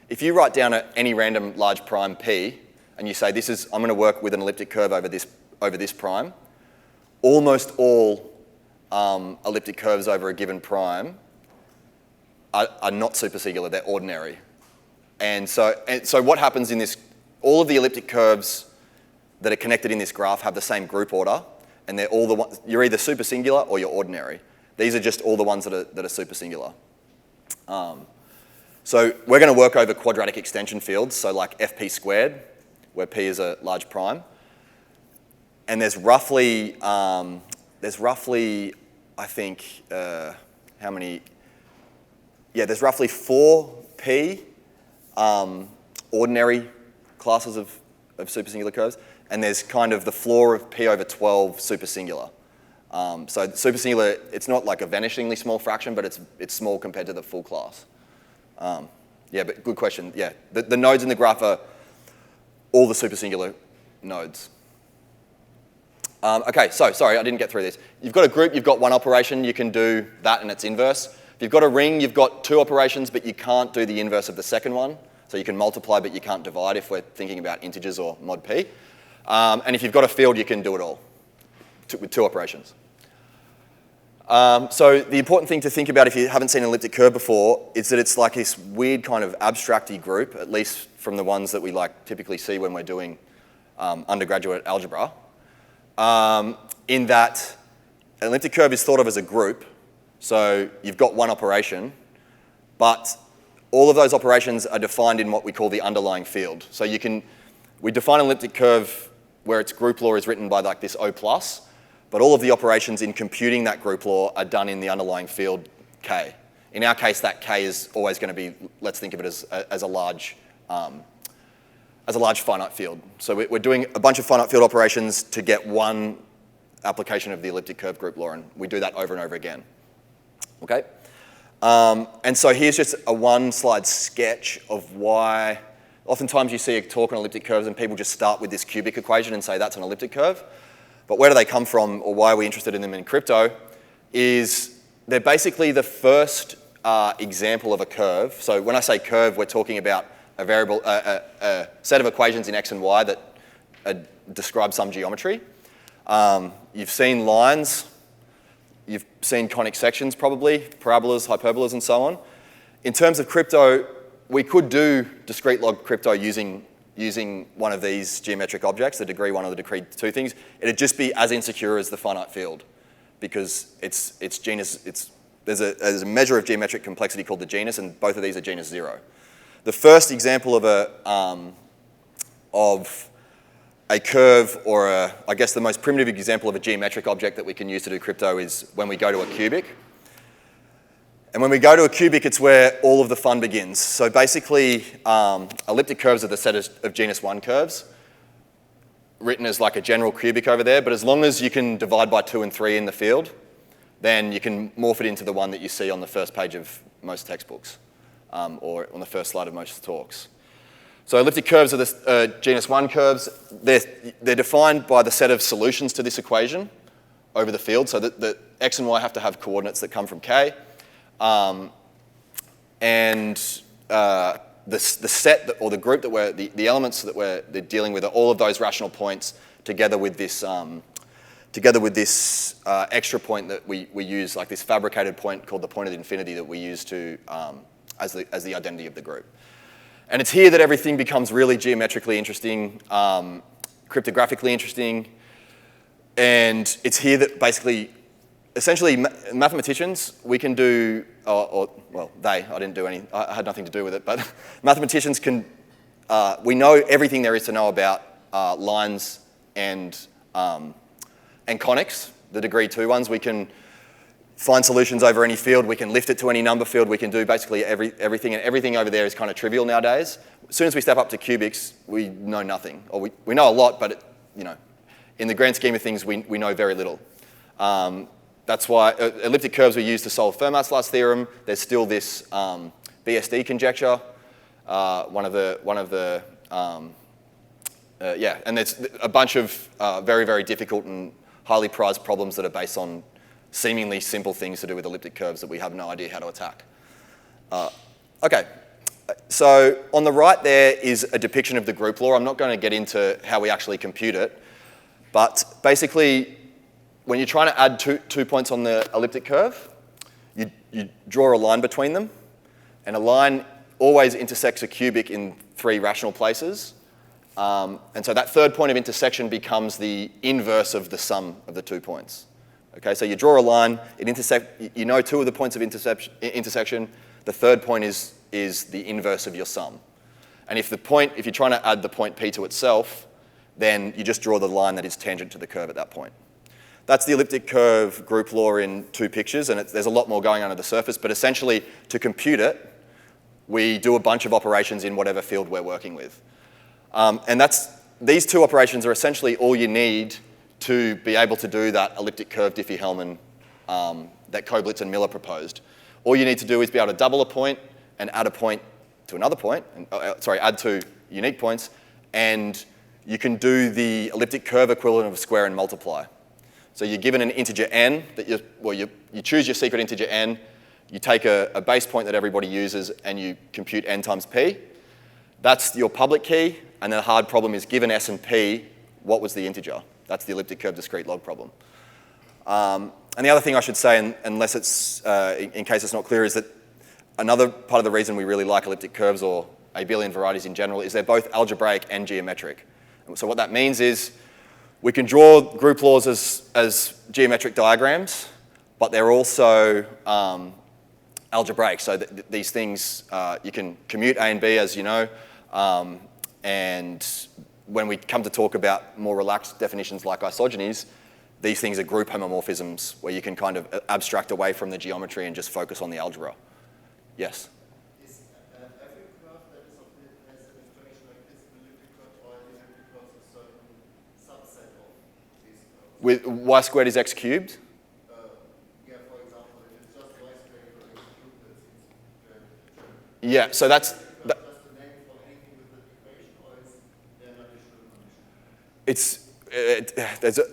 if you write down any random large prime P, and you say, I'm going to work with an elliptic curve over this prime, almost all elliptic curves over a given prime are not supersingular, they're ordinary. And so what happens in this, all of the elliptic curves that are connected in this graph have the same group order, and they're all the ones, you're either supersingular or you're ordinary. These are just all the ones that are supersingular. So we're going to work over quadratic extension fields, so like fp squared, where p is a large prime. And there's roughly I think, how many? Yeah, there's roughly 4p ordinary classes of supersingular curves, and there's kind of the floor of p over 12 supersingular. So supersingular, it's not like a vanishingly small fraction, but it's small compared to the full class. Yeah, but good question. Yeah, the nodes in the graph are all the supersingular nodes. Okay, so sorry, I didn't get through this. You've got a group, you've got one operation, you can do that and its inverse. If you've got a ring, you've got 2 operations, but you can't do the inverse of the second one. So you can multiply, but you can't divide if we're thinking about integers or mod p. And if you've got a field, you can do it all with 2 operations. So the important thing to think about if you haven't seen an elliptic curve before is that it's like this weird kind of abstract-y group, at least from the ones that we typically see when we're doing undergraduate algebra, in that an elliptic curve is thought of as a group. So you've got one operation, but all of those operations are defined in what we call the underlying field. So we define an elliptic curve where its group law is written by like this O+, but all of the operations in computing that group law are done in the underlying field K. In our case, that K is always going to be, let's think of it as a large finite field. So we're doing a bunch of finite field operations to get one application of the elliptic curve group law, and we do that over and over again. Okay? And so here's just a one-slide sketch of why oftentimes you see a talk on elliptic curves and people just start with this cubic equation and say that's an elliptic curve. But where do they come from, or why are we interested in them in crypto, is they're basically the first example of a curve. So when I say curve, we're talking about a variable, a set of equations in x and y that describe some geometry. You've seen lines. You've seen conic sections probably, parabolas, hyperbolas, and so on. In terms of crypto, we could do discrete log crypto using one of these geometric objects, the degree 1 or the degree 2 things. It'd just be as insecure as the finite field because there's a measure of geometric complexity called the genus, and both of these are genus 0. The first example of a curve, or I guess the most primitive example of a geometric object that we can use to do crypto is when we go to a cubic. And when we go to a cubic, it's where all of the fun begins. So basically, elliptic curves are the set of genus 1 curves, written as like a general cubic over there, but as long as you can divide by 2 and 3 in the field, then you can morph it into the one that you see on the first page of most textbooks, or on the first slide of most talks. So elliptic curves are the genus 1 curves. They're defined by the set of solutions to this equation over the field, so that the x and y have to have coordinates that come from k. The set or the group that the elements that we're dealing with are all of those rational points together with this extra point that we use, like this fabricated point called the point of infinity that we use to as the identity of the group. And it's here that everything becomes really geometrically interesting, cryptographically interesting, and it's here that basically, essentially, mathematicians, we can do, well, I didn't do any, I had nothing to do with it, but mathematicians can, we know everything there is to know about lines and conics, the degree 2 ones. We can find solutions over any field. We can lift it to any number field. We can do basically everything, and everything over there is kind of trivial nowadays. As soon as we step up to cubics, we know nothing, or we know a lot, but in the grand scheme of things, we know very little. That's why elliptic curves were used to solve Fermat's last theorem. There's still this BSD conjecture, and there's a bunch of very, very difficult and highly prized problems that are based on seemingly simple things to do with elliptic curves that we have no idea how to attack. Okay, so on the right there is a depiction of the group law. I'm not going to get into how we actually compute it, but basically, when you're trying to add two points on the elliptic curve, you draw a line between them, and a line always intersects a cubic in 3 rational places. And so that third point of intersection becomes the inverse of the sum of the 2 points. Okay, so you draw a line, you know 2 of the points of intersection, the third point is the inverse of your sum. And if you're trying to add the point P to itself, then you just draw the line that is tangent to the curve at that point. That's the elliptic curve group law in 2 pictures, and there's a lot more going on under the surface, but essentially, to compute it, we do a bunch of operations in whatever field we're working with. And these 2 operations are essentially all you need to be able to do that elliptic curve Diffie-Hellman that Koblitz and Miller proposed. All you need to do is be able to double a point and add a point to another point, add 2 unique points, and you can do the elliptic curve equivalent of square and multiply. So you're given an integer n, you choose your secret integer n, you take a base point that everybody uses, and you compute n times p. That's your public key, and the hard problem is given s and p, what was the integer? That's the elliptic curve discrete log problem. And the other thing I should say, unless it's, in case it's not clear, is that another part of the reason we really like elliptic curves, or abelian varieties in general, is they're both algebraic and geometric. So what that means is we can draw group laws as geometric diagrams, but they're also algebraic. So these things, you can commute A and B, as you know, and when we come to talk about more relaxed definitions like isogenies, these things are group homomorphisms where you can kind of abstract away from the geometry and just focus on the algebra. Yes? Is every curve that is has an information like this elliptic curve, or is elliptic curve a certain subset of these curves? With y squared is x cubed? Yeah, for example, if it's just y squared equal x cubed, that seems Yeah, so that's... just a name for anything with the equation, or is there an additional condition?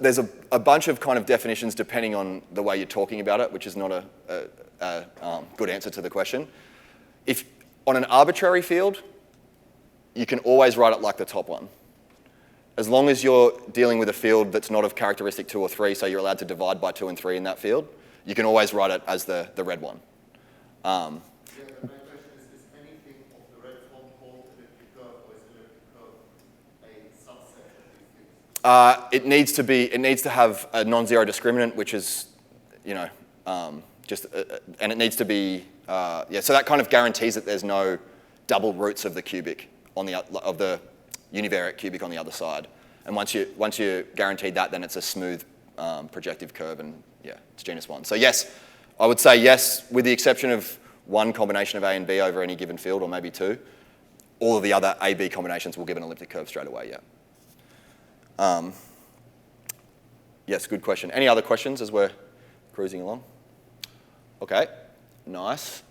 There's a bunch of kind of definitions depending on the way you're talking about it, which is not a good answer to the question. If on an arbitrary field, you can always write it like the top one. as long as you're dealing with a field that's not of characteristic 2 or 3, so you're allowed to divide by 2 and 3 in that field, you can always write it as the red one. Yeah, my question is anything of the red form called elliptic curve, or is elliptic curve a subset of these things? It needs to have a non-zero discriminant, which is, you know, and it needs to be, yeah. So that kind of guarantees that there's no double roots of the cubic of the univariate cubic on the other side. And once you guaranteed that, then it's a smooth projective curve, and yeah, it's genus 1. So yes, I would say yes, with the exception of one combination of A and B over any given field, or maybe 2. All of the other A-B combinations will give an elliptic curve straight away, yeah. Yes, good question. Any other questions as we're cruising along? Okay, nice.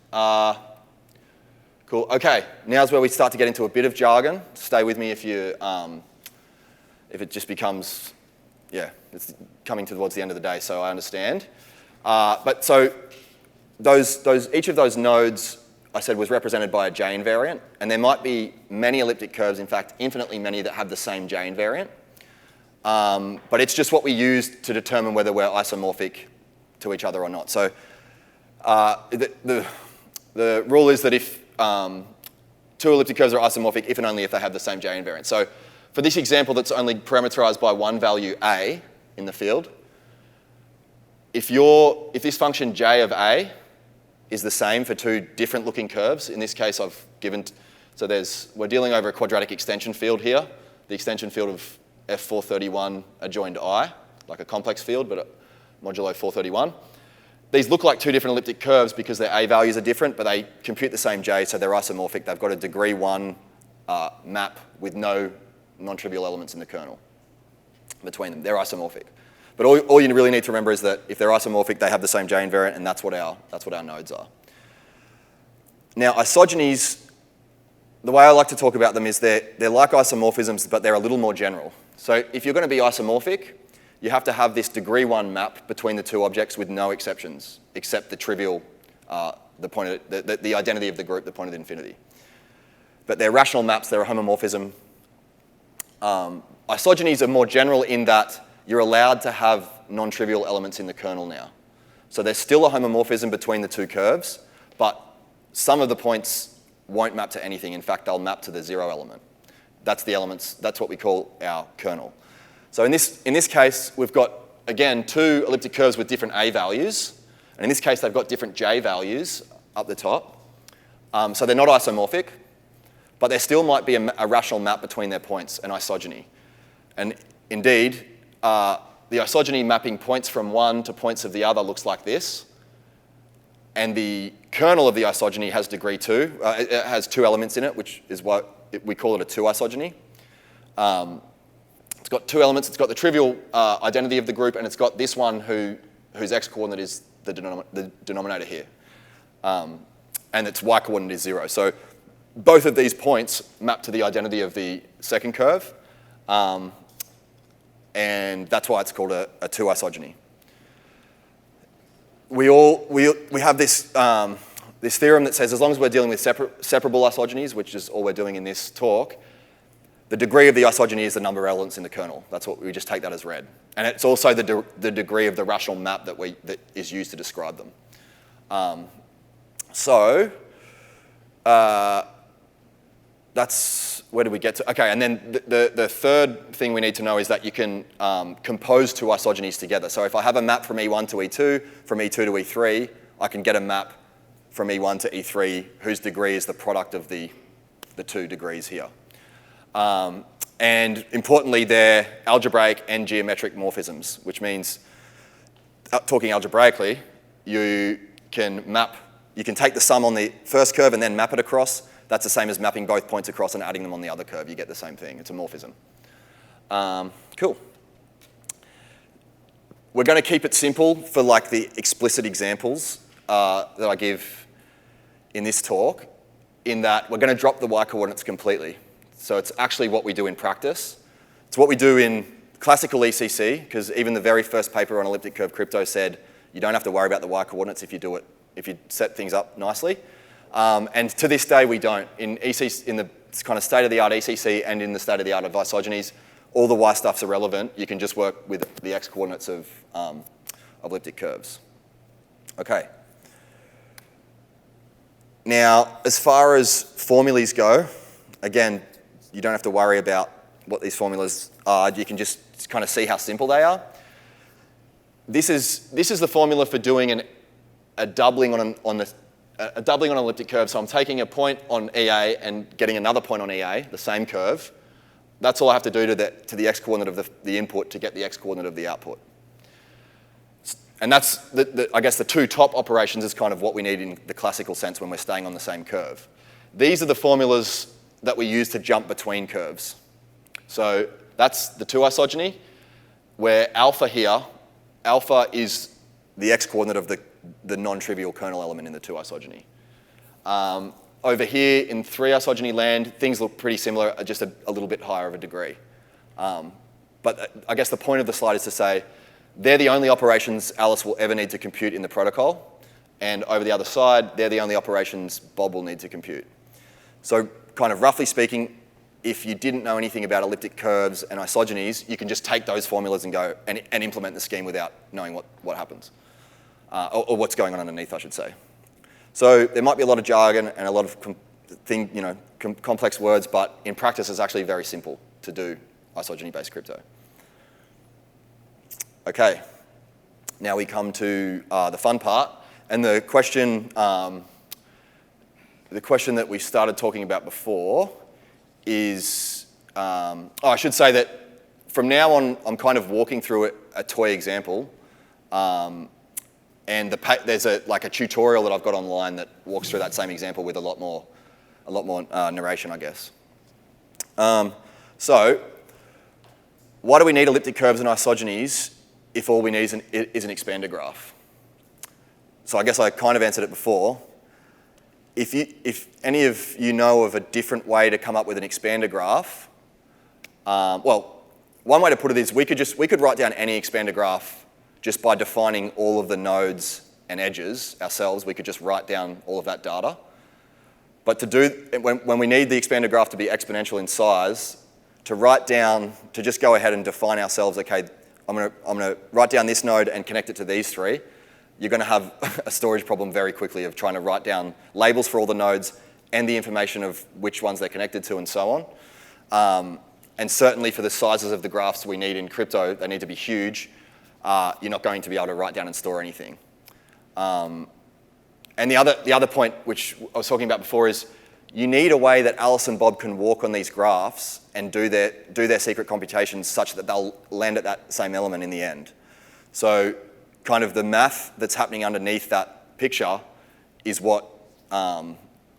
Cool, okay, now's where we start to get into a bit of jargon. Stay with me if it just becomes, yeah, it's coming towards the end of the day, so I understand. But so each of those nodes, I said, was represented by a J invariant, and there might be many elliptic curves, in fact, infinitely many that have the same J invariant. But it's just what we use to determine whether we're isomorphic to each other or not. So the rule is that if 2 elliptic curves are isomorphic if and only if they have the same J invariant. So for this example that's only parameterized by one value A in the field, if this function J of A is the same for 2 different looking curves, in this case I've given, so we're dealing over a quadratic extension field here, the extension field of F431 adjoined I, like a complex field, but modulo 431. These look like 2 different elliptic curves because their A values are different, but they compute the same J, so they're isomorphic. They've got a degree 1 map with no non-trivial elements in the kernel between them. They're isomorphic. But all you really need to remember is that if they're isomorphic, they have the same J invariant, and that's what our nodes are. Now, isogenies, the way I like to talk about them is they're like isomorphisms, but they're a little more general. So if you're going to be isomorphic, you have to have this degree 1 map between the 2 objects with no exceptions, except the trivial, the identity of the group, the point of infinity. But they're rational maps, they're a homomorphism. Isogenies are more general in that you're allowed to have non-trivial elements in the kernel now. So there's still a homomorphism between the 2 curves, but some of the points won't map to anything. In fact, they'll map to the 0 element. That's what we call our kernel. So in this case, we've got, again, 2 elliptic curves with different A values. And in this case, they've got different J values up the top. So they're not isomorphic, but there still might be a rational map between their points, an isogeny. And indeed, the isogeny mapping points from one to points of the other looks like this. And the kernel of the isogeny has degree 2. It has 2 elements in it, which is what we call it a 2 isogeny. It's got 2 elements. It's got the trivial identity of the group, and it's got this one whose x-coordinate is the denominator here. And its y-coordinate is 0. So both of these points map to the identity of the second curve, and that's why it's called a 2 isogeny. We have this theorem that says as long as we're dealing with separable isogenies, which is all we're doing in this talk, the degree of the isogeny is the number of elements in the kernel. That's what we just take that as read. And it's also the degree of the rational map that is used to describe them. That's, where did we get to? Okay, and then the third thing we need to know is that you can compose 2 isogenies together. So if I have a map from E1 to E2, from E2 to E3, I can get a map from E1 to E3 whose degree is the product of the 2 degrees here. And importantly, they're algebraic and geometric morphisms, which means, talking algebraically, you can take the sum on the first curve and then map it across. That's the same as mapping both points across and adding them on the other curve. You get the same thing. It's a morphism. Cool. We're going to keep it simple for like the explicit examples that I give in this talk, in that we're going to drop the y-coordinates completely. So it's actually what we do in practice. It's what we do in classical ECC, because even the very first paper on elliptic curve crypto said you don't have to worry about the y-coordinates if you set things up nicely. And to this day, we don't. In the kind of state-of-the-art ECC and in the state-of-the-art of isogenies, all the y stuff's irrelevant. You can just work with the x coordinates of elliptic curves. Okay. Now, as far as formulas go, again, you don't have to worry about what these formulas are. You can just kind of see how simple they are. This is the formula for doing a doubling on an elliptic curve. So I'm taking a point on EA and getting another point on EA, the same curve. That's all I have to do to the x-coordinate of the input to get the x-coordinate of the output. And that's, I guess, the two top operations is kind of what we need in the classical sense when we're staying on the same curve. These are the formulas that we use to jump between curves. So that's the 2 isogeny, where alpha here, alpha is the x-coordinate of the non-trivial kernel element in the 2 isogeny. Over here in 3 isogeny land, things look pretty similar, just a little bit higher of a degree. But I guess the point of the slide is to say, they're the only operations Alice will ever need to compute in the protocol. And over the other side, they're the only operations Bob will need to compute. So kind of roughly speaking, if you didn't know anything about elliptic curves and isogenies, you can just take those formulas and go and implement the scheme without knowing what happens. Or what's going on underneath, I should say. So there might be a lot of jargon and a lot of complex words, but in practice, it's actually very simple to do isogeny-based crypto. Okay, now we come to the fun part, and the question that we started talking about before is, I should say that from now on, I'm kind of walking through a toy example, and there's a tutorial that I've got online that walks through that same example with a lot more narration, I guess. So, why do we need elliptic curves and isogenies if all we need is an expander graph? So I guess I kind of answered it before. If any of you know of a different way to come up with an expander graph, well, one way to put it is we could write down any expander graph just by defining all of the nodes and edges ourselves. We could just write down all of that data. But when we need the expander graph to be exponential in size, to just go ahead and define ourselves, okay, I'm gonna write down this node and connect it to these three, you're gonna have a storage problem very quickly of trying to write down labels for all the nodes and the information of which ones they're connected to and so on. And certainly for the sizes of the graphs we need in crypto, they need to be huge. You're not going to be able to write down and store anything. And the other point, which I was talking about before, is you need a way that Alice and Bob can walk on these graphs and do their secret computations such that they'll land at that same element in the end. So kind of the math that's happening underneath that picture is what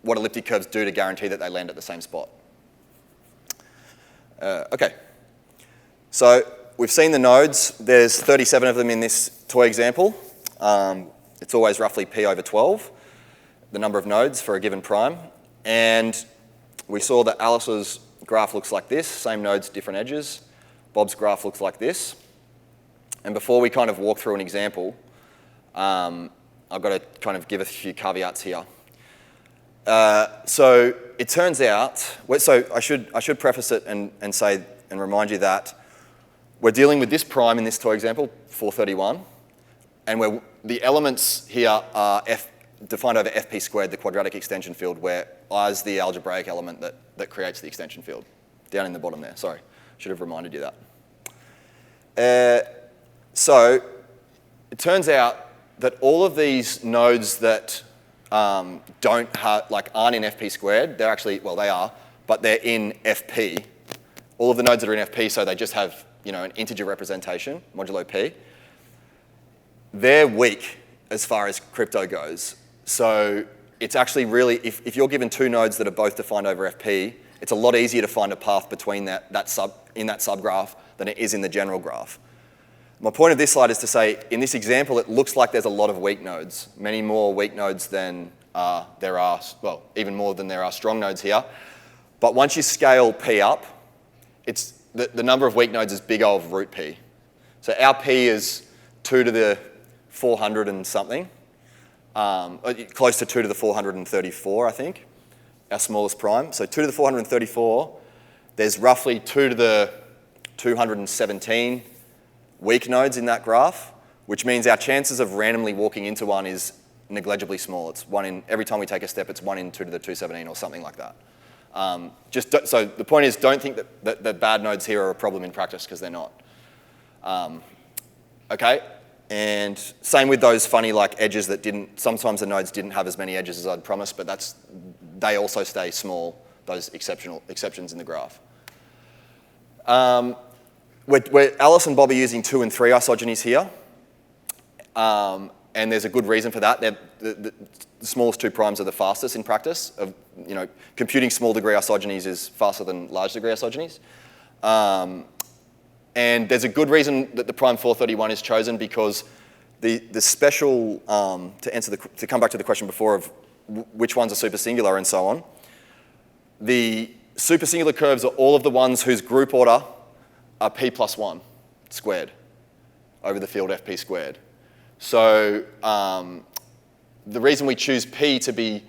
elliptic curves do to guarantee that they land at the same spot. Okay, so we've seen the nodes. There's 37 of them in this toy example. It's always roughly p over 12, the number of nodes for a given prime. And we saw that Alice's graph looks like this, same nodes, different edges. Bob's graph looks like this. And before we kind of walk through an example, I've got to kind of give a few caveats here. So it turns out, so I should preface it and say and remind you that we're dealing with this prime in this toy example, 431, and the elements here are defined over fp squared, the quadratic extension field, where I is the algebraic element that creates the extension field. Down in the bottom there, sorry. Should have reminded you that. So it turns out that all of these nodes that aren't in fp squared, they're actually, well, they are, but they're in fp. All of the nodes that are in fp, so they just have an integer representation, modulo p. They're weak as far as crypto goes. So it's actually really, if you're given two nodes that are both defined over fp, it's a lot easier to find a path between in that subgraph than it is in the general graph. My point of this slide is to say, in this example, it looks like there's a lot of weak nodes, many more weak nodes than there are, well, even more than there are strong nodes here. But once you scale p up, the number of weak nodes is big O of root p. So our p is 2 to the 400 and something, close to 2 to the 434, I think, our smallest prime. So 2 to the 434, there's roughly 2 to the 217 weak nodes in that graph, which means our chances of randomly walking into one is negligibly small. It's one in, every time we take a step, it's 1 in 10 to the 217 or something like that. So the point is, don't think that the bad nodes here are a problem in practice, because they're not. Okay, and same with those funny like edges that didn't, sometimes the nodes didn't have as many edges as I'd promised, but they also stay small, those exceptions in the graph. Alice and Bob are using 2 and 3 isogenies here. And there's a good reason for that. The smallest 2 primes are the fastest in practice. Computing small degree isogenies is faster than large degree isogenies. And there's a good reason that the prime 431 is chosen, because the special, to come back to the question before of which ones are supersingular and so on, the supersingular curves are all of the ones whose group order are p+1 squared over the field fp squared. So the reason we choose p to be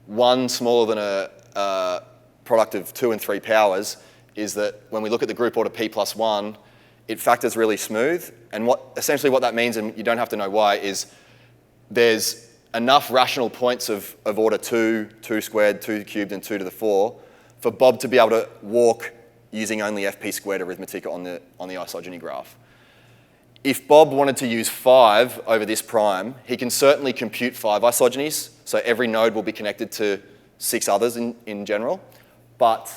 1 smaller than a product of 2 and 3 powers is that when we look at the group order p+1, it factors really smooth. And essentially what that means, and you don't have to know why, is there's enough rational points of order 2, 2 squared, 2 cubed, and 2 to the 4 for Bob to be able to walk using only fp squared arithmetic on the isogeny graph. If Bob wanted to use 5 over this prime, he can certainly compute 5 isogenies, so every node will be connected to 6 others in general, but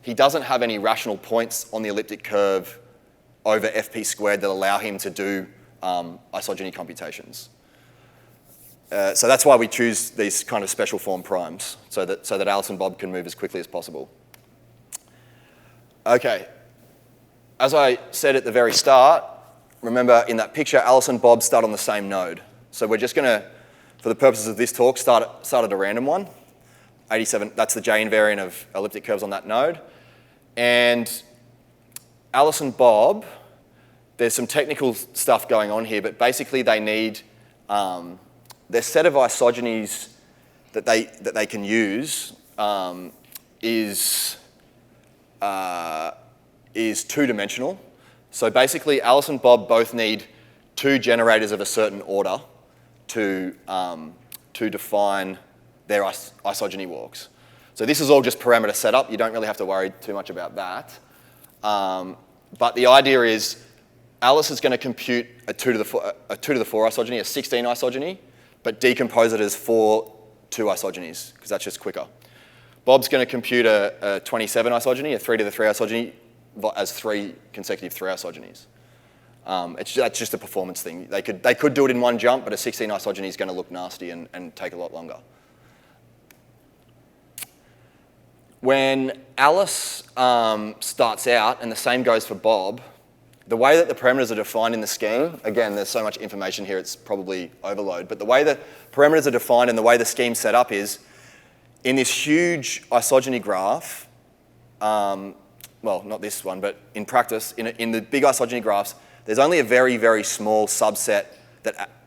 he doesn't have any rational points on the elliptic curve over fp squared that allow him to do isogeny computations. So that's why we choose these kind of special form primes, so that Alice and Bob can move as quickly as possible. Okay, as I said at the very start, remember in that picture, Alice and Bob start on the same node. So we're just going to, for the purposes of this talk, start at a random one. 87, that's the J invariant of elliptic curves on that node. And Alice and Bob, there's some technical stuff going on here, but basically they need their set of isogenies that they can use is 2-dimensional. So basically, Alice and Bob both need 2 generators of a certain order to define their isogeny walks. So this is all just parameter setup. You don't really have to worry too much about that. But the idea is Alice is going to compute a 2 to the 4 isogeny, a 16 isogeny, but decompose it as 4 2 isogenies, because that's just quicker. Bob's going to compute a 27 isogeny, a 3 to the 3 isogeny, as 3 consecutive 3 isogenies. That's just a performance thing. They could do it in one jump, but a 16 isogeny is going to look nasty and take a lot longer. When Alice starts out, and the same goes for Bob, the way that the parameters are defined in the scheme, again, there's so much information here, it's probably overload, but the way the parameters are defined and the way the scheme's set up is, in this huge isogeny graph, well, not this one, but in practice, in the big isogeny graphs, there's only a very, very small subset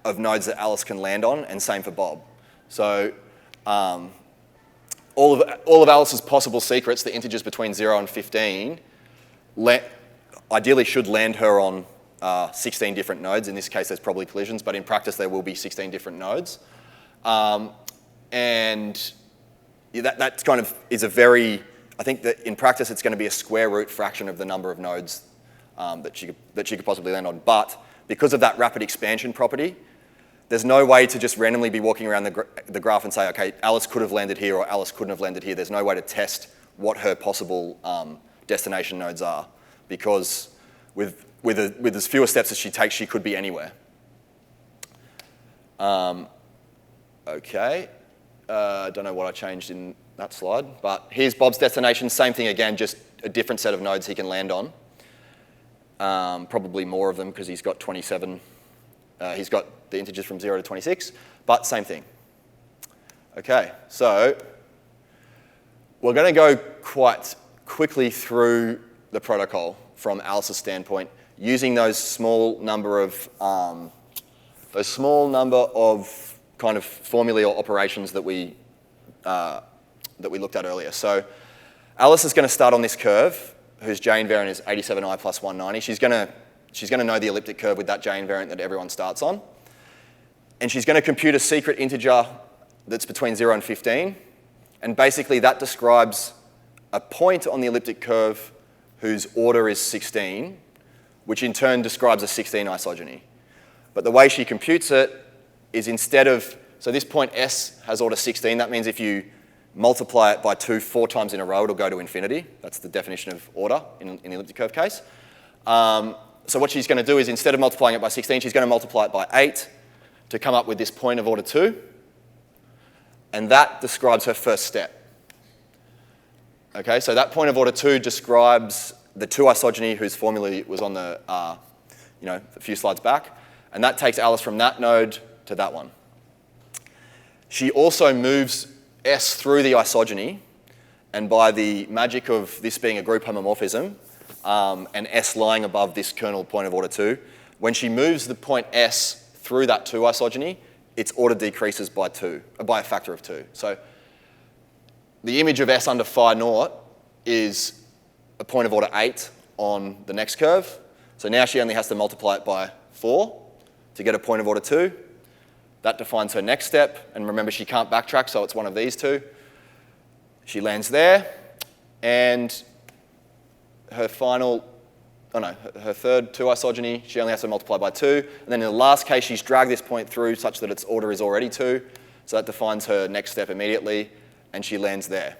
of nodes that Alice can land on, and same for Bob. So all of Alice's possible secrets, the integers between 0 and 15, ideally should land her on 16 different nodes. In this case, there's probably collisions, but in practice, there will be 16 different nodes. And that kind of is a very, I think that in practice, it's going to be a square root fraction of the number of nodes that she could possibly land on. But because of that rapid expansion property, there's no way to just randomly be walking around the graph and say, okay, Alice could have landed here or Alice couldn't have landed here. There's no way to test what her possible destination nodes are, because with as fewer steps as she takes, she could be anywhere. Okay, I don't know what I changed in that slide, but here's Bob's destination. Same thing again, just a different set of nodes he can land on. Probably more of them because he's got 27. He's got the integers from 0 to 26, but same thing. Okay, so we're going to go quite quickly through the protocol from Alice's standpoint, using those small number of kind of formulae or operations that we looked at earlier. So Alice is going to start on this curve. whose J invariant is 87i plus 190, she's going to know the elliptic curve with that J invariant that everyone starts on. And she's going to compute a secret integer that's between 0 and 15. And basically that describes a point on the elliptic curve whose order is 16, which in turn describes a 16 isogeny. But the way she computes it is instead of, so this point S has order 16. That means if you multiply it by 2 4 times in a row, it'll go to infinity. That's the definition of order in the elliptic curve case. So what she's going to do is instead of multiplying it by 16, she's going to multiply it by 8 to come up with this point of order 2. And that describes her first step. Okay, so that point of order 2 describes the 2 isogeny whose formula was on the, a few slides back. And that takes Alice from that node to that one. She also moves S through the isogeny, and by the magic of this being a group homomorphism, and S lying above this kernel point of order 2, when she moves the point S through that 2 isogeny, its order decreases by a factor of 2. So the image of S under phi naught is a point of order 8 on the next curve. So now she only has to multiply it by 4 to get a point of order 2. That defines her next step. And remember, she can't backtrack, so it's one of these two. She lands there. And her third 2 isogeny, she only has to multiply by 2. And then in the last case, she's dragged this point through such that its order is already 2. So that defines her next step immediately. And she lands there.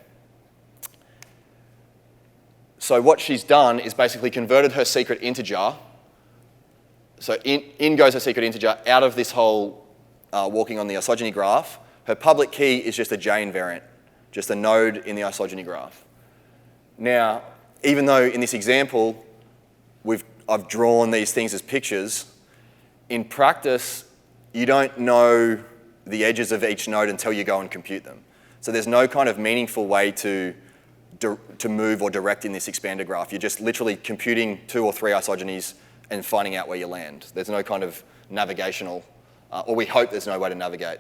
So what she's done is basically converted her secret integer. So in goes her secret integer out of this whole walking on the isogeny graph. Her public key is just a J invariant, just a node in the isogeny graph. Now, even though in this example, I've drawn these things as pictures, in practice, you don't know the edges of each node until you go and compute them. So there's no kind of meaningful way to move or direct in this expander graph. You're just literally computing 2 or 3 isogenies and finding out where you land. There's no kind of navigational, or we hope there's no way to navigate.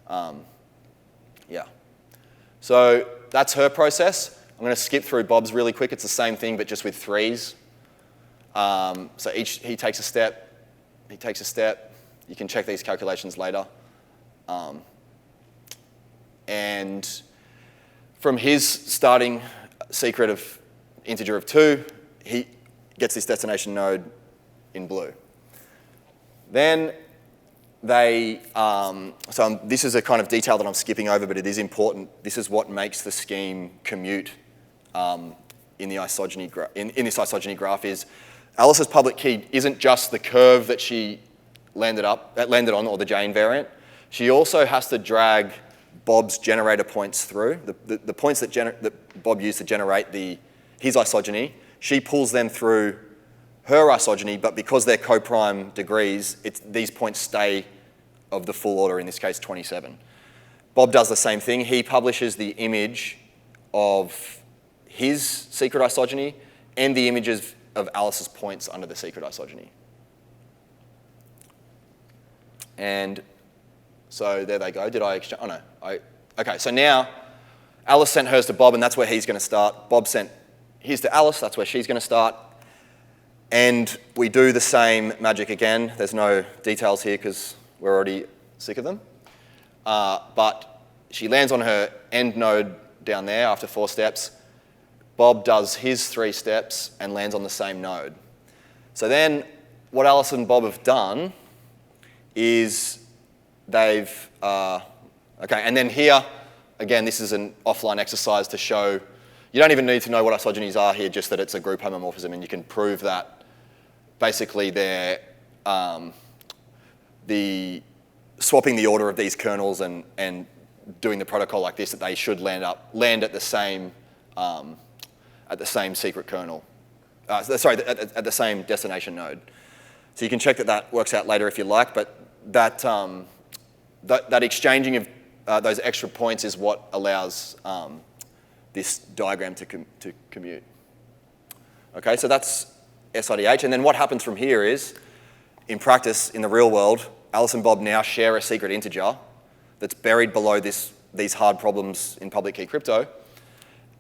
Yeah. So that's her process. I'm going to skip through Bob's really quick. It's the same thing, but just with 3s. So he takes a step, he takes a step. You can check these calculations later. And from his starting secret of integer of 2, he gets this destination node in blue. Then this is a kind of detail that I'm skipping over, but it is important. This is what makes the scheme commute in this isogeny graph is Alice's public key isn't just the curve that she landed on, or the J invariant. She also has to drag Bob's generator points through, the points that Bob used to generate his isogeny. She pulls them through her isogeny, but because they're co-prime degrees, these points stay of the full order, in this case 27. Bob does the same thing. He publishes the image of his secret isogeny and the images of Alice's points under the secret isogeny. And so there they go. Did I exchange? Oh no. Okay, so now Alice sent hers to Bob, and that's where he's going to start. Bob sent his to Alice. That's where she's going to start. And we do the same magic again. There's no details here because we're already sick of them. But she lands on her end node down there after 4 steps. Bob does his 3 steps and lands on the same node. So then what Alice and Bob have done is they've, okay, and then here, again, this is an offline exercise to show, you don't even need to know what isogenies are here, just that it's a group homomorphism, and you can prove that basically they're swapping the order of these kernels and doing the protocol like this, that they should land at the same secret kernel. At the same destination node. So you can check that works out later if you like, but that exchanging of those extra points is what allows this diagram to commute. Okay, so that's SIDH, and then what happens from here is, in practice, in the real world, Alice and Bob now share a secret integer that's buried below these hard problems in public key crypto,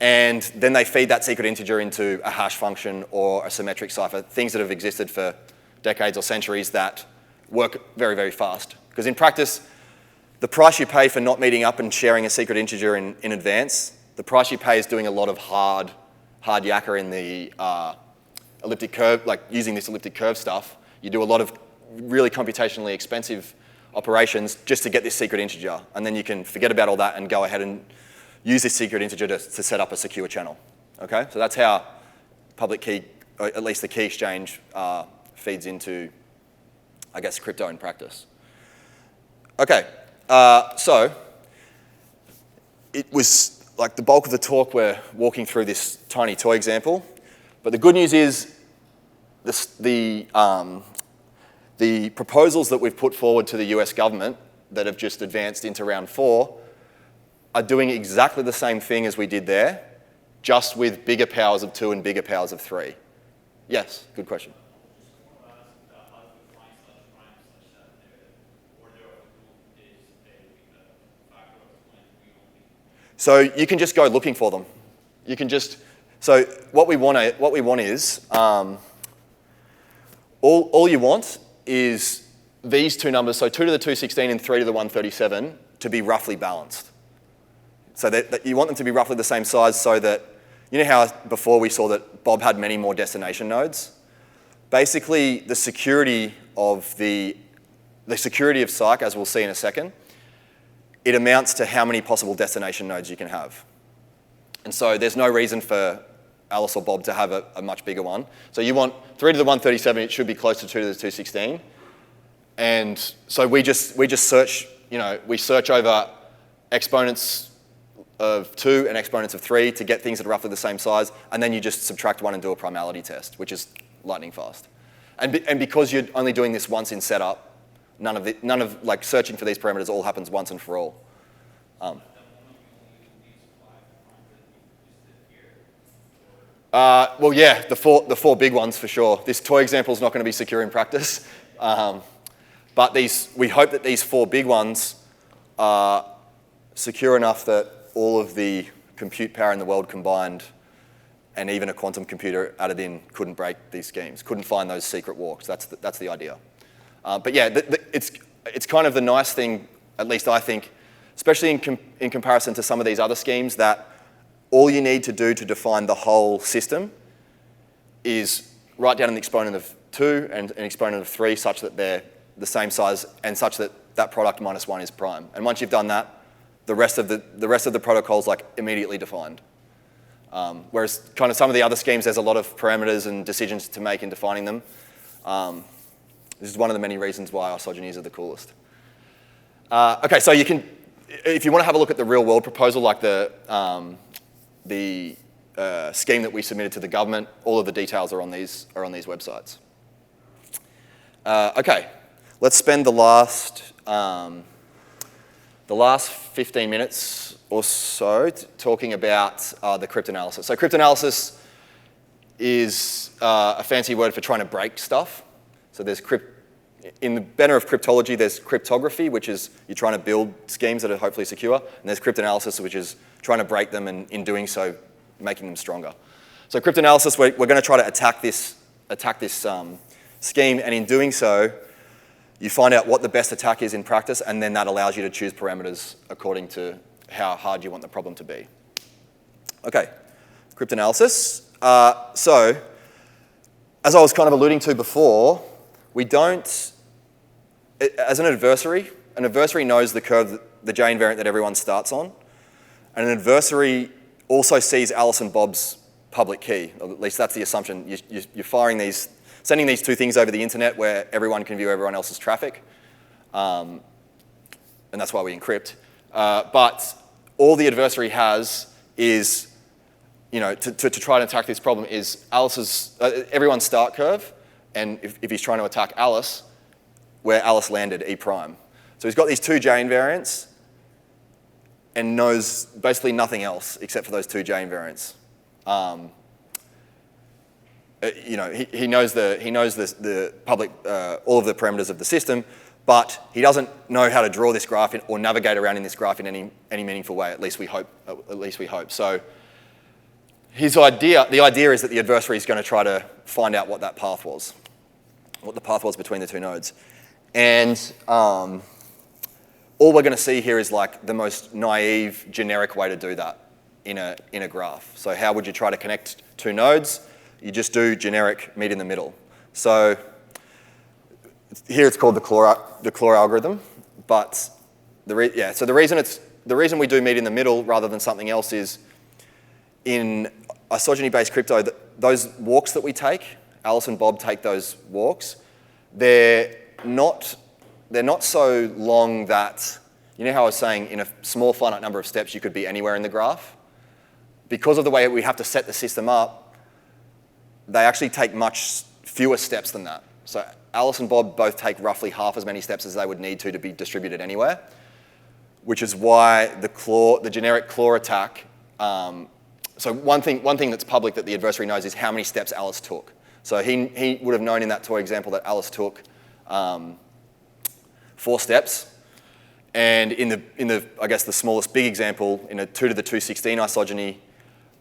and then they feed that secret integer into a hash function or a symmetric cipher, things that have existed for decades or centuries that work very, very fast. Because in practice, the price you pay for not meeting up and sharing a secret integer in advance, the price you pay is doing a lot of hard yakka in the elliptic curve, like using this elliptic curve stuff. You do a lot of really computationally expensive operations just to get this secret integer. And then you can forget about all that and go ahead and use this secret integer to set up a secure channel. Okay? So that's how public key, or at least the key exchange, feeds into, I guess, crypto in practice. Okay, so it was like the bulk of the talk, we're walking through this tiny toy example. But the good news is the proposals that we've put forward to the US government that have just advanced into round 4 are doing exactly the same thing as we did there, just with bigger powers of 2 and bigger powers of 3. Yes, good question. So you can just go looking for them. You can just, so what we want is, all you want is these two numbers, so 2 to the 216 and 3 to the 137, to be roughly balanced. So that you want them to be roughly the same size so that, you know how before we saw that Bob had many more destination nodes? Basically, the security of Cyc, as we'll see in a second, it amounts to how many possible destination nodes you can have. And so there's no reason for Alice or Bob to have a much bigger one. So you want 3 to the 137, it should be close to 2 to the 216. And so we just search, we search over exponents of 2 and exponents of 3 to get things that are roughly the same size, and then you just subtract 1 and do a primality test, which is lightning fast. And because you're only doing this once in setup, none of like searching for these parameters all happens once and for all. Well, yeah, the four big ones for sure. This toy example is not going to be secure in practice, but we hope that these 4 big ones are secure enough that all of the compute power in the world combined, and even a quantum computer added in, couldn't break these schemes, couldn't find those secret walks. That's the idea. But yeah, it's kind of the nice thing, at least I think, especially in comparison to some of these other schemes, that all you need to do to define the whole system is write down an exponent of 2 and an exponent of 3 such that they're the same size and such that that product minus 1 is prime. And once you've done that, the rest of the protocol's like immediately defined. Whereas kind of some of the other schemes, there's a lot of parameters and decisions to make in defining them. This is one of the many reasons why isogenies are the coolest. Okay, so you can, if you want to have a look at the real world proposal, like the scheme that we submitted to the government, all of the details are on these websites. Okay, let's spend the last 15 minutes or so talking about the cryptanalysis. So cryptanalysis is a fancy word for trying to break stuff. So there's in the banner of cryptology, there's cryptography, which is you're trying to build schemes that are hopefully secure, and there's cryptanalysis, which is trying to break them and in doing so, making them stronger. So cryptanalysis, we're going to try to attack this scheme, and in doing so, you find out what the best attack is in practice, and then that allows you to choose parameters according to how hard you want the problem to be. Okay, cryptanalysis. So, as I was kind of alluding to before, we don't, as an adversary knows the curve, the J invariant that everyone starts on, and an adversary also sees Alice and Bob's public key, or at least that's the assumption. You're sending these two things over the internet where everyone can view everyone else's traffic, and that's why we encrypt. But all the adversary has is, to try and attack this problem is everyone's start curve, and if he's trying to attack Alice, where Alice landed, E prime. So he's got these two J invariants and knows basically nothing else except for those two J invariants. He knows the public, all of the parameters of the system, but he doesn't know how to draw this graph or navigate around in this graph in any meaningful way. At least we hope. So the idea is that the adversary is going to try to find out what that path was, what the path was between the two nodes. And all we're going to see here is like the most naive, generic way to do that in a graph. So how would you try to connect two nodes? You just do generic meet in the middle. So here it's called the Claw algorithm, but so the reason we do meet in the middle rather than something else is in isogeny-based crypto, those walks that we take, Alice and Bob take those walks, they're not so long that, you know how I was saying in a small finite number of steps you could be anywhere in the graph? Because of the way we have to set the system up, they actually take much fewer steps than that. So Alice and Bob both take roughly half as many steps as they would need to be distributed anywhere, which is why the generic claw attack, so one thing that's public that the adversary knows is how many steps Alice took. So he would have known in that toy example that Alice took 4 steps. And in the I guess the smallest big example, in a 2 to the 216 isogeny,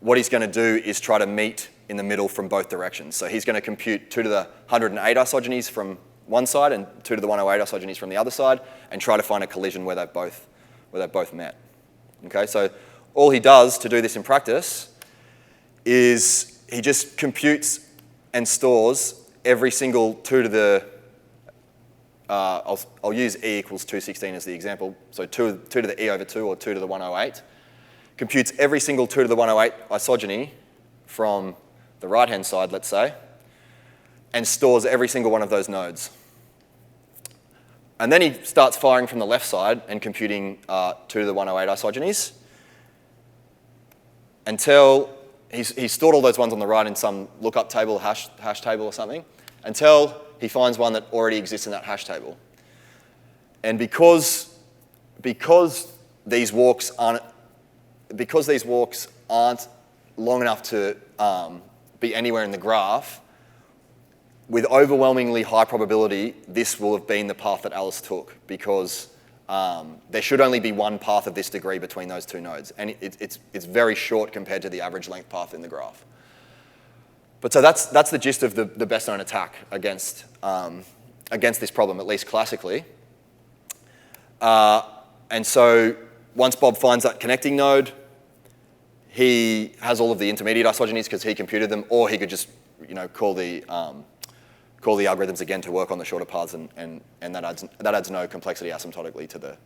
what he's going to do is try to meet in the middle from both directions. So he's going to compute 2 to the 108 isogenies from one side and 2 to the 108 isogenies from the other side, and try to find a collision where they've both met. Okay, so all he does to do this in practice is he just computes and stores every single 2 to the I'll use e equals 216 as the example. So 2 to the e over 2 or 2 to the 108. Computes every single 2 to the 108 isogeny from the right-hand side, let's say, and stores every single one of those nodes. And then he starts firing from the left side and computing 2 to the 108 isogenies until he's stored all those ones on the right in some lookup table, hash table or something, until he finds one that already exists in that hash table. And because these walks aren't long enough to be anywhere in the graph, with overwhelmingly high probability, this will have been the path that Alice took, because there should only be one path of this degree between those two nodes. And it's very short compared to the average length path in the graph. But so that's the gist of the best known attack against this problem, at least classically. And so once Bob finds that connecting node, he has all of the intermediate isogenies because he computed them, or he could just call the algorithms again to work on the shorter paths, and that adds no complexity asymptotically to the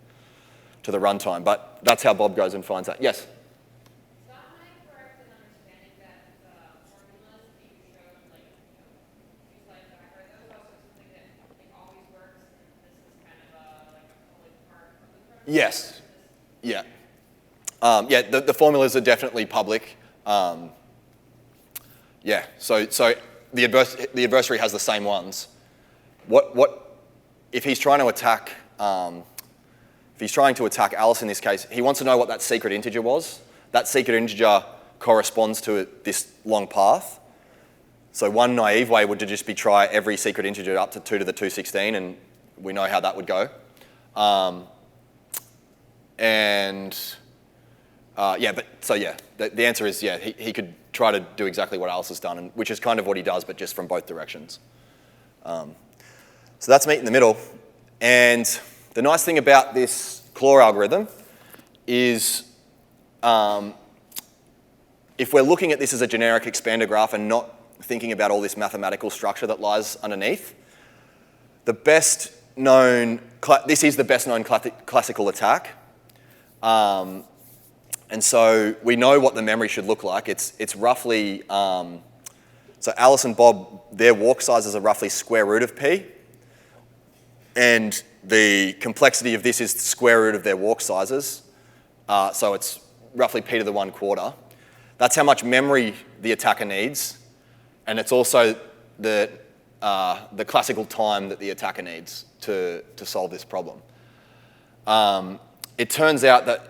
runtime. But that's how Bob goes and finds that. Yes? So am I correct in understanding that the formulas that you showed, like, few slides back, are those also something that always works, and this is kind of like a public part of the program? Yes. Yeah. The formulas are definitely public. Yeah. So the adversary has the same ones. If he's trying to attack? If he's trying to attack Alice in this case, he wants to know what that secret integer was. That secret integer corresponds to this long path. So one naive way would just be try every secret integer up to 2 to the 216, and we know how that would go. The answer is he could try to do exactly what Alice has done, which is kind of what he does, but just from both directions. So that's meet in the middle. And the nice thing about this claw algorithm is if we're looking at this as a generic expander graph and not thinking about all this mathematical structure that lies underneath, the best known, this is the best known classical attack. And so we know what the memory should look like. It's roughly, so Alice and Bob, their walk sizes are roughly square root of p. And the complexity of this is the square root of their walk sizes. So it's roughly p to the 1/4. That's how much memory the attacker needs. And it's also the classical time that the attacker needs to solve this problem. It turns out that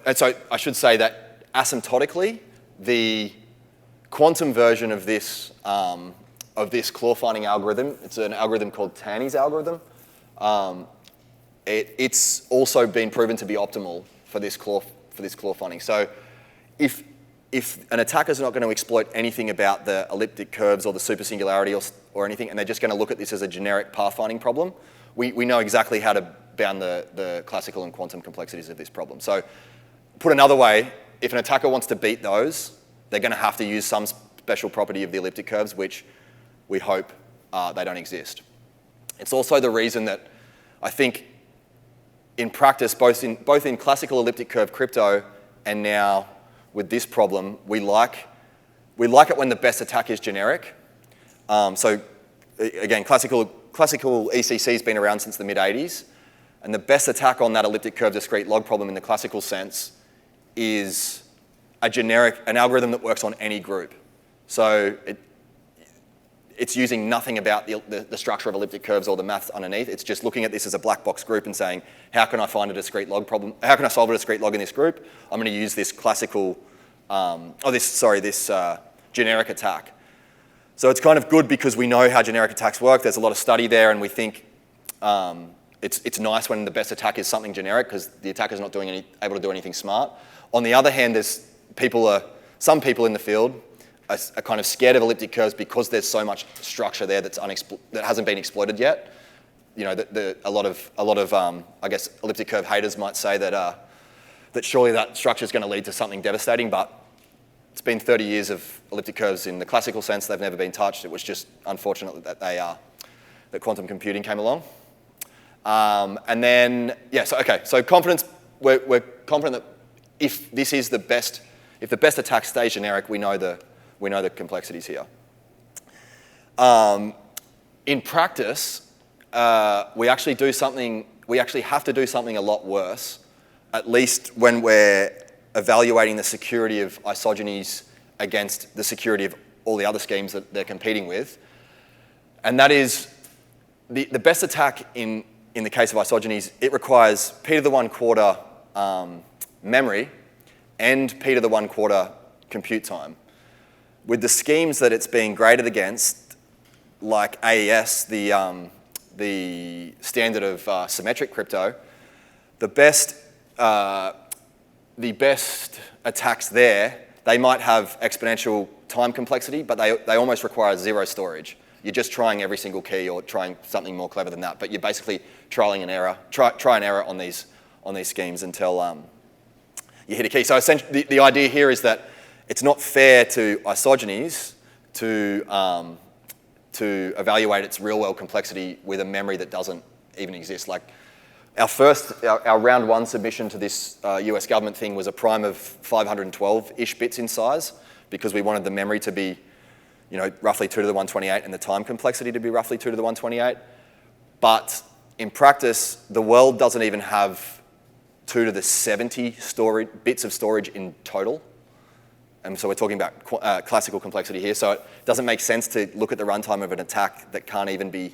and so I should say that asymptotically, the quantum version of this claw finding algorithm, it's an algorithm called Taney's algorithm. It's also been proven to be optimal for this claw finding. So if if an attacker's not going to exploit anything about the elliptic curves or the supersingularity or anything, and they're just going to look at this as a generic pathfinding problem, we know exactly how to bound the classical and quantum complexities of this problem. So put another way, if an attacker wants to beat those, they're going to have to use some special property of the elliptic curves, which we hope they don't exist. It's also the reason that I think in practice, both in classical elliptic curve crypto and now with this problem, we like it when the best attack is generic. So again, classical ECC has been around since the mid-80s, and the best attack on that elliptic curve discrete log problem in the classical sense is an algorithm that works on any group. So it's using nothing about the structure of elliptic curves or the maths underneath. It's just looking at this as a black box group and saying, how can I find a discrete log problem? How can I solve a discrete log in this group? I'm going to use this classical, this generic attack. So it's kind of good because we know how generic attacks work. There's a lot of study there, and we think it's nice when the best attack is something generic because the attacker's not able to do anything smart. On the other hand, some people in the field are kind of scared of elliptic curves because there's so much structure there that hasn't been exploited yet. You know, a lot of I guess elliptic curve haters might say that surely that structure is going to lead to something devastating, but it's been 30 years of elliptic curves in the classical sense. They've never been touched. It was just unfortunate that that quantum computing came along. And then so confidence. We're confident that if the best attack stays generic, we know the complexities here. In practice, we actually have to do something a lot worse, at least when we're evaluating the security of isogenies against the security of all the other schemes that they're competing with. And that is the best attack in the case of isogenies. It requires p to the 1/4 memory and p to the 1/4 compute time. With the schemes that it's being graded against, like AES, the standard of symmetric crypto, the best attacks there, they might have exponential time complexity, but they almost require zero storage. You're just trying every single key or trying something more clever than that, but you're basically trialing an error, try and error on these schemes until you hit a key. So essentially, the idea here is that it's not fair to isogenies to evaluate its real-world complexity with a memory that doesn't even exist. Like our round one submission to this US government thing was a prime of 512-ish bits in size because we wanted the memory to be, roughly 2 to the 128 and the time complexity to be roughly 2 to the 128. But in practice, the world doesn't even have 2 to the 70 bits of storage in total. And so we're talking about classical complexity here. So it doesn't make sense to look at the runtime of an attack that can't even be,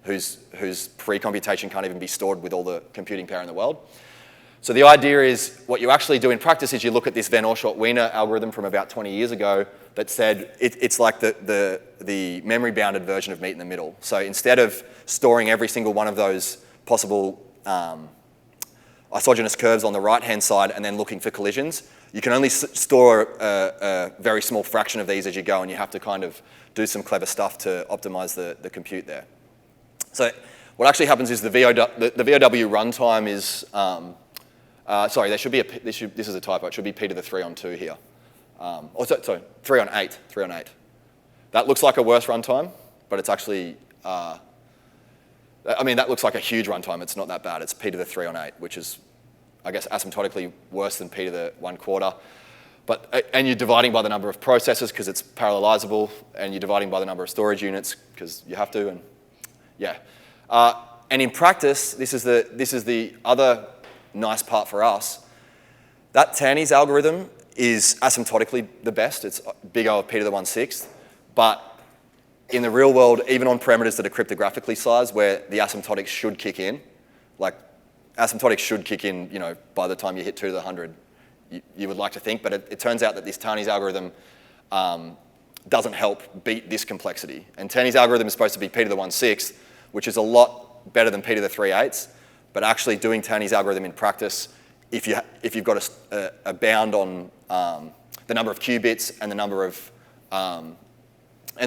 whose pre-computation can't even be stored with all the computing power in the world. So the idea is, what you actually do in practice is you look at this Van Oorschot-Wiener algorithm from about 20 years ago that said it's like the memory-bounded version of meet in the middle. So instead of storing every single one of those possible isogenous curves on the right-hand side and then looking for collisions, you can only store a very small fraction of these as you go, and you have to kind of do some clever stuff to optimize the compute there. So what actually happens is the VOW runtime is, sorry, there should be this is a typo. It should be p to the 3 on 2 here. Sorry, 3 on 8, 3 on 8. That looks like a worse runtime, but it's actually, that looks like a huge runtime. It's not that bad. It's p to the 3 on 8, which is, I guess, asymptotically worse than p to the 1/4. And you're dividing by the number of processors because it's parallelizable, and you're dividing by the number of storage units because you have to, and yeah. And in practice, this is the other nice part for us. That Taney's algorithm is asymptotically the best. It's big O of p to the 1/6, but in the real world, even on parameters that are cryptographically sized, where the asymptotics should kick in, like asymptotics should kick in, by the time you hit 2 to the 100, you would like to think, but it turns out that this Taney's algorithm doesn't help beat this complexity. And Taney's algorithm is supposed to be p to the 1/6, which is a lot better than p to the 3/8, but actually doing Taney's algorithm in practice, if you've got a bound on the number of qubits and the number of, and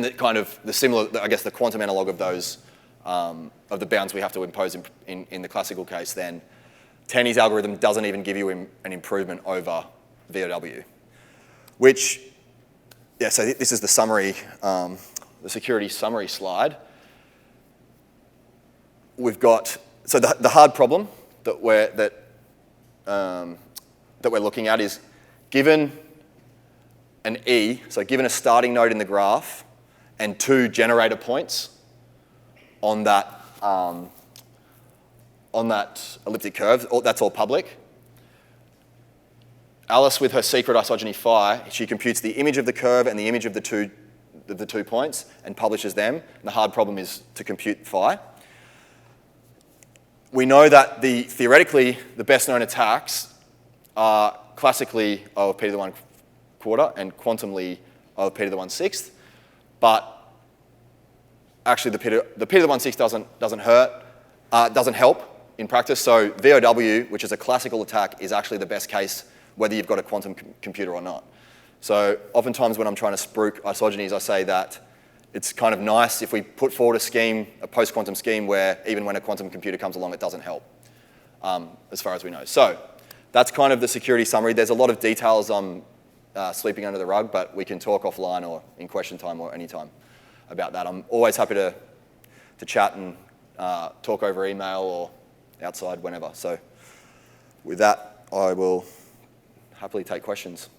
the kind of the similar, I guess the quantum analog of those, of the bounds we have to impose in the classical case, then Taney's algorithm doesn't even give you an improvement over VOW, which, yeah, so this is the summary, the security summary slide. We've got, so the hard problem that we're looking at is given an E, so given a starting node in the graph and 2 generator points on that elliptic curve, that's all public. Alice, with her secret isogeny phi, she computes the image of the curve and the image of the two points and publishes them. And the hard problem is to compute phi. We know that theoretically, the best known attacks are classically O of p to the 1/4 and quantumly O of p to the 1/6, but actually the p to the 1/6 doesn't help in practice. So VOW, which is a classical attack, is actually the best case whether you've got a quantum computer or not. So oftentimes when I'm trying to spruik isogenies, I say that it's kind of nice if we put forward a scheme, a post-quantum scheme, where even when a quantum computer comes along, it doesn't help, as far as we know. So that's kind of the security summary. There's a lot of details I'm sweeping under the rug, but we can talk offline or in question time or any time about that. I'm always happy to chat and talk over email or outside whenever. So with that, I will happily take questions.